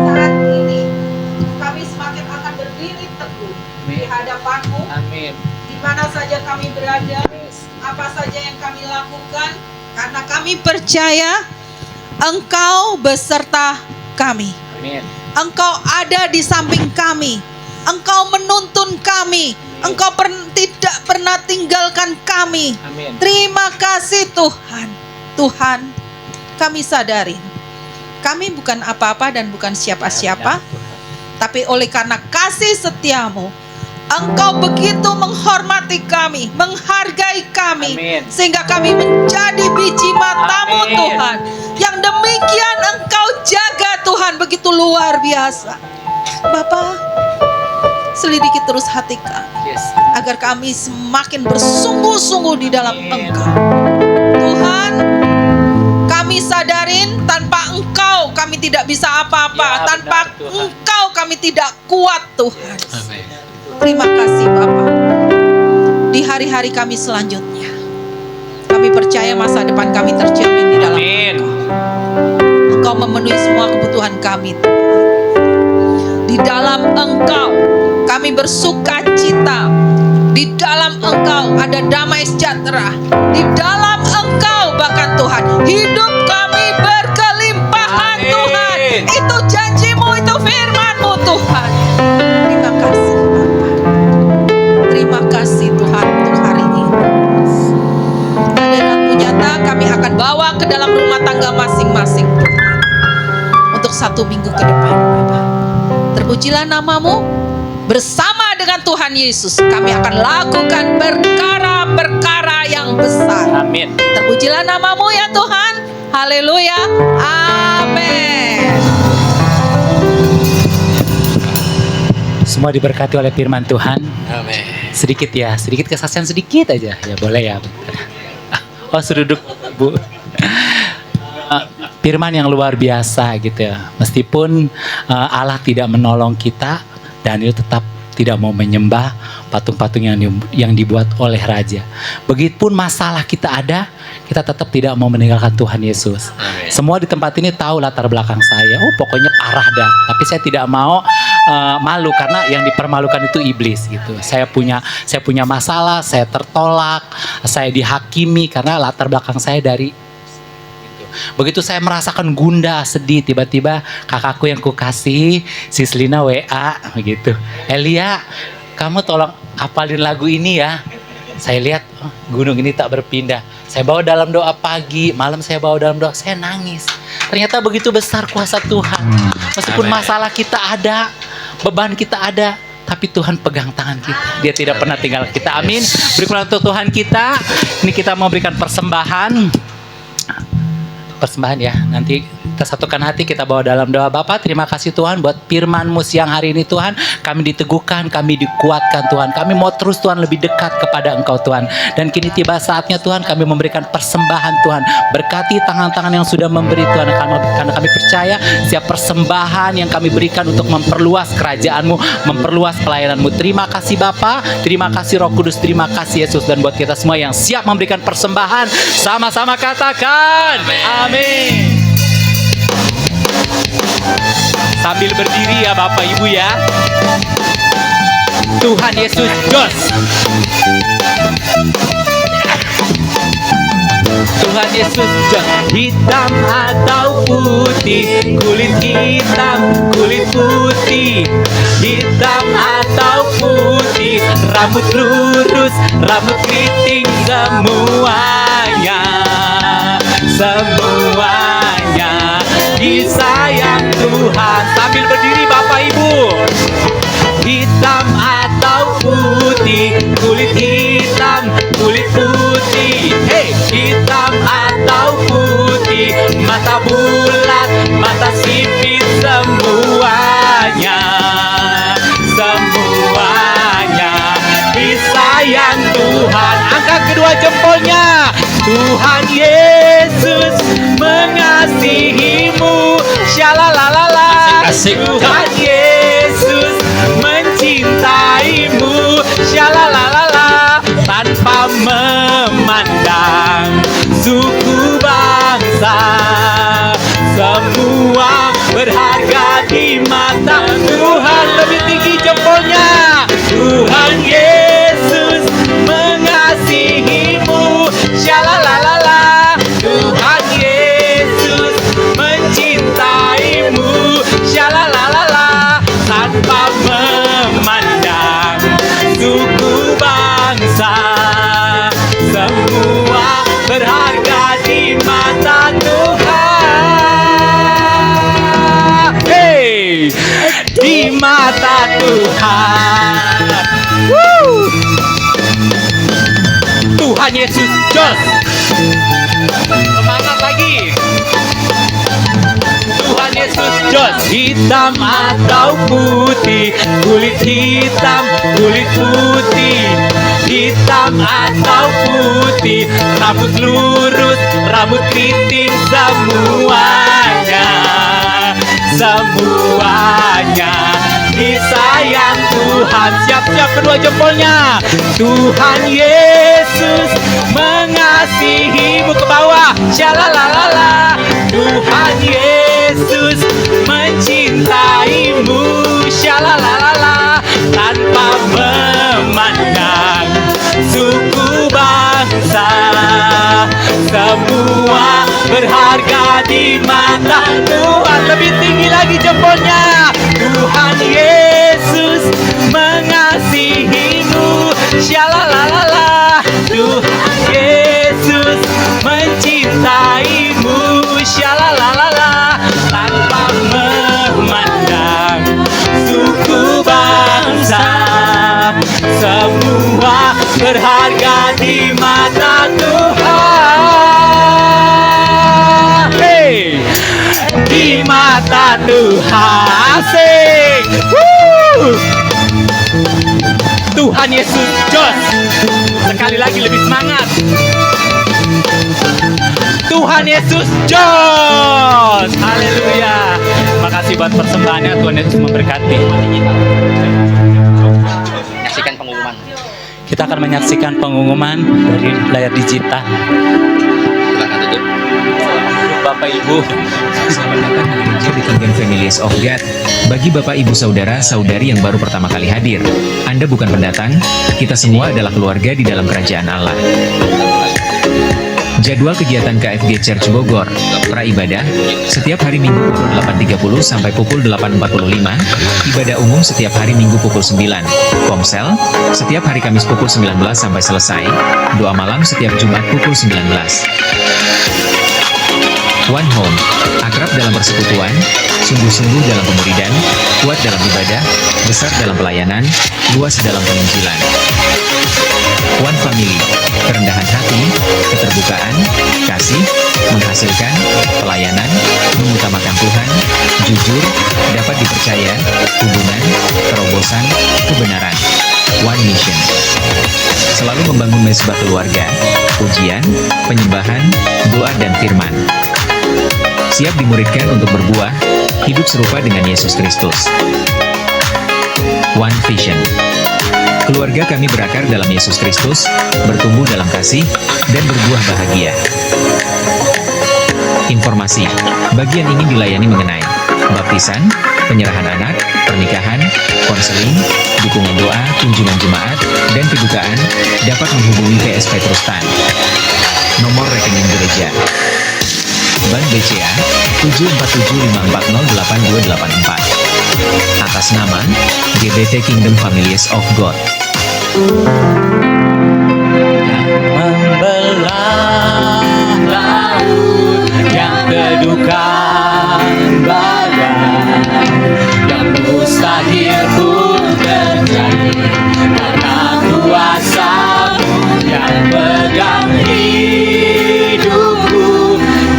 saat ini kami semakin akan berdiri teguh di hadapan-Mu. Amin. Di mana saja kami berada, Yes. apa saja yang kami lakukan, karena kami percaya Engkau beserta kami. Amin. Engkau ada di samping kami. Engkau menuntun kami. Engkau tidak pernah tinggalkan kami. Amin. Terima kasih Tuhan. Tuhan, kami sadari kami bukan apa-apa dan bukan siapa-siapa, tapi oleh karena kasih setiamu, Engkau begitu menghormati kami, menghargai kami, Amin. sehingga kami menjadi biji mata-Mu, Amin. Tuhan. Yang demikian Engkau jaga, Tuhan, begitu luar biasa. Bapa, selidiki terus hati kami, Yes. agar kami semakin bersungguh-sungguh di dalam Engkau. Tuhan, kami sadarin tanpa Engkau kami tidak bisa apa-apa. Ya, Tanpa benar, Tuhan. Engkau kami tidak kuat, Tuhan. Amin. Terima kasih Bapa. Di hari-hari kami selanjutnya, kami percaya masa depan kami terjamin di dalam Amin. Engkau memenuhi semua kebutuhan kami, Tuhan. Di dalam Engkau kami bersuka cita. Di dalam Engkau ada damai sejahtera. Di dalam Engkau bahkan Tuhan, hidup kami berkelimpahan. Amin. Tuhan. Itu janji-Mu, itu firman-Mu, Tuhan. Terima kasih Bapa. Terima kasih Tuhan untuk hari ini. Hadirat-Mu nyata kami akan bawa ke dalam rumah tangga masing-masing, Tuhan. Untuk 1 minggu ke depan, Bapa. Terpujilah nama-Mu. Bersama dengan Tuhan Yesus kami akan lakukan perkara-perkara yang besar. Amin. Terpujilah nama-Mu ya Tuhan. Haleluya. Amin. Semua diberkati oleh firman Tuhan. Amin. Sedikit ya, sedikit kesaksian sedikit aja. Ya boleh ya. Oh sudah duduk Bu. Firman yang luar biasa gitu ya. Meskipun Allah tidak menolong kita, Daniel tetap tidak mau menyembah patung-patung yang dibuat oleh raja. Begitupun masalah kita ada, kita tetap tidak mau meninggalkan Tuhan Yesus. Amin. Semua di tempat ini tahu latar belakang saya. Oh pokoknya parah dah. Tapi saya tidak mau malu karena yang dipermalukan itu iblis gitu. Saya punya masalah, saya tertolak, saya dihakimi karena latar belakang saya dari gitu. Begitu saya merasakan gundah, sedih, tiba-tiba kakakku yang kukasih, Sislina WA begitu. Elia, kamu tolong hafalin lagu ini ya. Saya lihat gunung ini tak berpindah. Saya bawa dalam doa pagi, malam saya bawa dalam doa, saya nangis. Ternyata begitu besar kuasa Tuhan. Meskipun Amin. masalah kita ada, beban kita ada, tapi Tuhan pegang tangan kita. Dia tidak pernah tinggal kita. Amin. Berikanlah untuk Tuhan kita. Ini kita mau berikan persembahan ya. Nanti kita satukan hati, kita bawa dalam doa. Bapak, terima kasih Tuhan buat firman-Mu siang hari ini Tuhan. Kami diteguhkan, kami dikuatkan Tuhan. Kami mau terus Tuhan lebih dekat kepada Engkau Tuhan. Dan kini tiba saatnya Tuhan kami memberikan persembahan Tuhan. Berkati tangan-tangan yang sudah memberi Tuhan. Karena kami percaya setiap persembahan yang kami berikan untuk memperluas kerajaan-Mu, memperluas pelayanan-Mu. Terima kasih Bapa, terima kasih Roh Kudus, terima kasih Yesus. Dan buat kita semua yang siap memberikan persembahan, sama-sama katakan amin. Sambil berdiri ya Bapak Ibu ya. Tuhan Yesus Jos. Tuhan Yesus Jos. Hitam atau putih, kulit hitam, kulit putih. Hitam atau putih, rambut lurus, rambut keriting, semuanya. Semuanya disayang Tuhan. Sambil berdiri Bapak Ibu. Hitam atau putih, kulit hitam, kulit putih. Hey, hitam atau putih, mata bulat, mata sipit, semuanya. Semuanya disayang Tuhan. Angkat kedua jempolnya. Tuhan Yesus mengasihimu, syalalalala. Asik. Tuhan Yesus mencintaimu, syalalalala. Tanpa memandang suku bangsa, semua berharga di mata Tuhan. Lebih tinggi jempolnya. Tuhan Yesus mengasihimu, syalalalala. Tuhan Yesus mencintaimu, syalalalala. Tanpa memandang suku bangsa, semua berharga di mata Tuhan. Hey, di mata Tuhan. Tuhan Yesus, jos. Semangat lagi. Tuhan Yesus, jos. Hitam atau putih, kulit hitam, kulit putih. Hitam atau putih, rambut lurus, rambut keriting, semuanya, semuanya disayang Tuhan. Siap-siap kedua jempolnya. Tuhan Yesus mengasihimu, ke bawah. Shalalalala. Tuhan Yesus mencintaimu, shalalalala, tanpa memandang suku bangsa. Semua berharga di mata Tuhan. Lebih tinggi lagi jempolnya. Tuhan Yesus mengasihimu, shalalalala. Tuhan Yesus mencintaimu, shalalalala, tanpa memandang suku bangsa. Semua berharga di mata Tuhan. Hey, di mata Tuhan. Asik. Woo. Tuhan Yesus, jos. Sekali lagi lebih semangat. Tuhan Yesus, jos. Haleluya. Makasih buat persembahannya. Tuhan Yesus memberkati. Menyaksikan pengumuman. Kita akan menyaksikan pengumuman dari layar digital. Silakan tutup. Bapak Ibu, Selamat datang di gereja di Kingdom Families of God. Bagi Bapak Ibu Saudara Saudari yang baru pertama kali hadir, Anda bukan pendatang, kita semua adalah keluarga di dalam kerajaan Allah. Jadwal kegiatan KFG Church Bogor, praibadah, setiap hari Minggu pukul 8.30 sampai pukul 8.45, ibadah umum setiap hari Minggu pukul 9, komsel, setiap hari Kamis pukul 19 sampai selesai, doa malam setiap Jumat pukul 19. One Home, akrab dalam persekutuan, sungguh-sungguh dalam pemuridan, kuat dalam ibadah, besar dalam pelayanan, luas dalam penginjilan. One Family, kerendahan hati, keterbukaan, kasih, menghasilkan, pelayanan, mengutamakan Tuhan, jujur, dapat dipercaya, hubungan, terobosan, kebenaran. One Mission, selalu membangun mesbah keluarga, pujian, penyembahan, doa dan firman. Siap dimuridkan untuk berbuah, hidup serupa dengan Yesus Kristus. One Vision, keluarga kami berakar dalam Yesus Kristus, bertumbuh dalam kasih, dan berbuah bahagia. Informasi, bagian ini dilayani mengenai baptisan, penyerahan anak, pernikahan, konseling, dukungan doa, kunjungan jemaat, dan kedukaan, dapat menghubungi PS Petrus Tan. Nomor rekening gereja Bank BCA 747540824 atas nama GBT Kingdom Families of God. membelah laut yang teduhkan badai, yang mustahil pun terjadi karena kuasa-Mu yang pegang hidupku,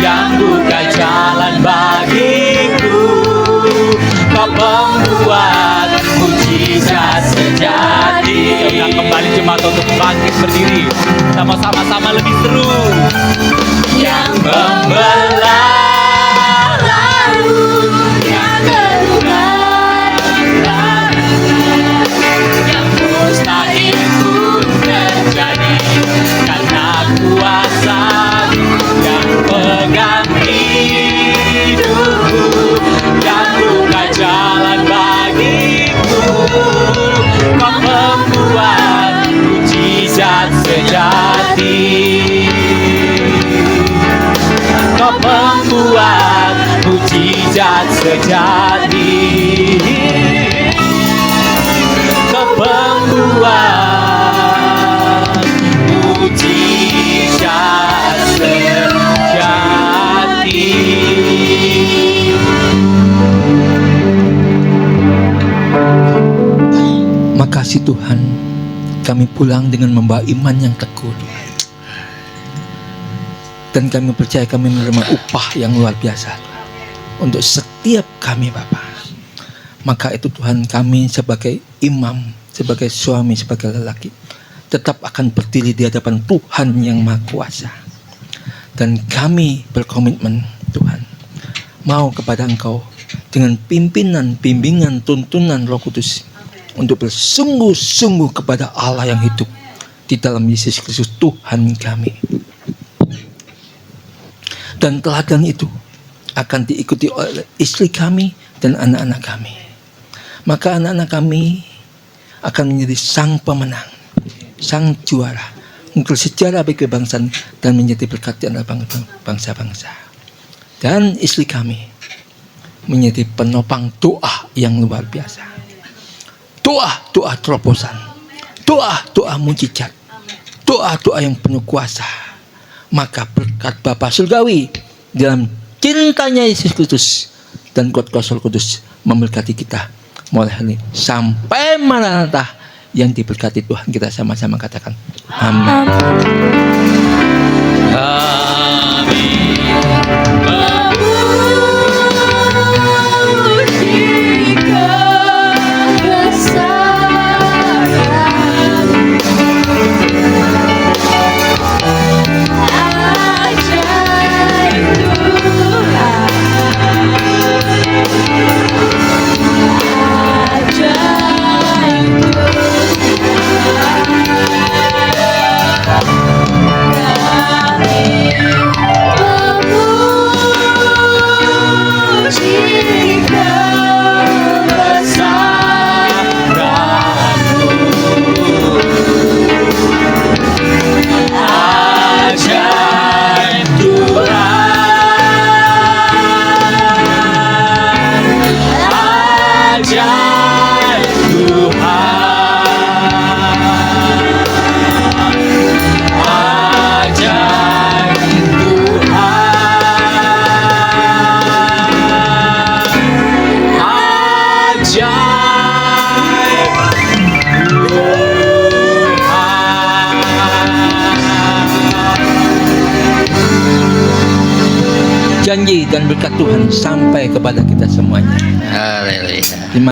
yang buka jalan bagiku. Kau pembuat mujizat sejati. Kita undang kembali jemaat untuk bangkit berdiri. Kita mau sama-sama lebih seru. Yang membelah laut, yang teduhkan badai, yang mustahil pun terjadi karena kuasa-Mu yang pegang hidupku, yang buka jalan bagiku. Kau membuat mujizat sejati. Kau membuat mujizat sejati. Kau membuat mujizat sejati. Makasih Tuhan, kami pulang dengan membawa iman yang teguh. Dan kami percaya kami menerima upah yang luar biasa untuk setiap kami Bapa. Maka itu Tuhan, kami sebagai imam, sebagai suami, sebagai lelaki tetap akan berdiri di hadapan Tuhan yang Maha Kuasa. Dan kami berkomitmen Tuhan, mau kepada Engkau dengan pimpinan, bimbingan, tuntunan Roh Kudus untuk bersungguh-sungguh kepada Allah yang hidup di dalam Yesus Kristus Tuhan kami. Dan teladan itu akan diikuti oleh istri kami dan anak-anak kami. Maka anak-anak kami akan menjadi sang pemenang, sang juara, mengukir sejarah bagi kebangsaan dan menjadi berkat di antara bangsa-bangsa. Dan istri kami menjadi penopang doa yang luar biasa. Doa-doa terobosan, doa-doa mujizat, doa-doa yang penuh kuasa. Maka berkat Bapa Surgawi dalam cintanya Yesus Kristus dan kuat kuasa Roh Kudus memberkati kita mulai hari ini sampai Maranatha yang diberkati Tuhan. Kita sama-sama katakan amin. Janji dan berkat Tuhan sampai kepada kita semuanya. Haleluya. Terima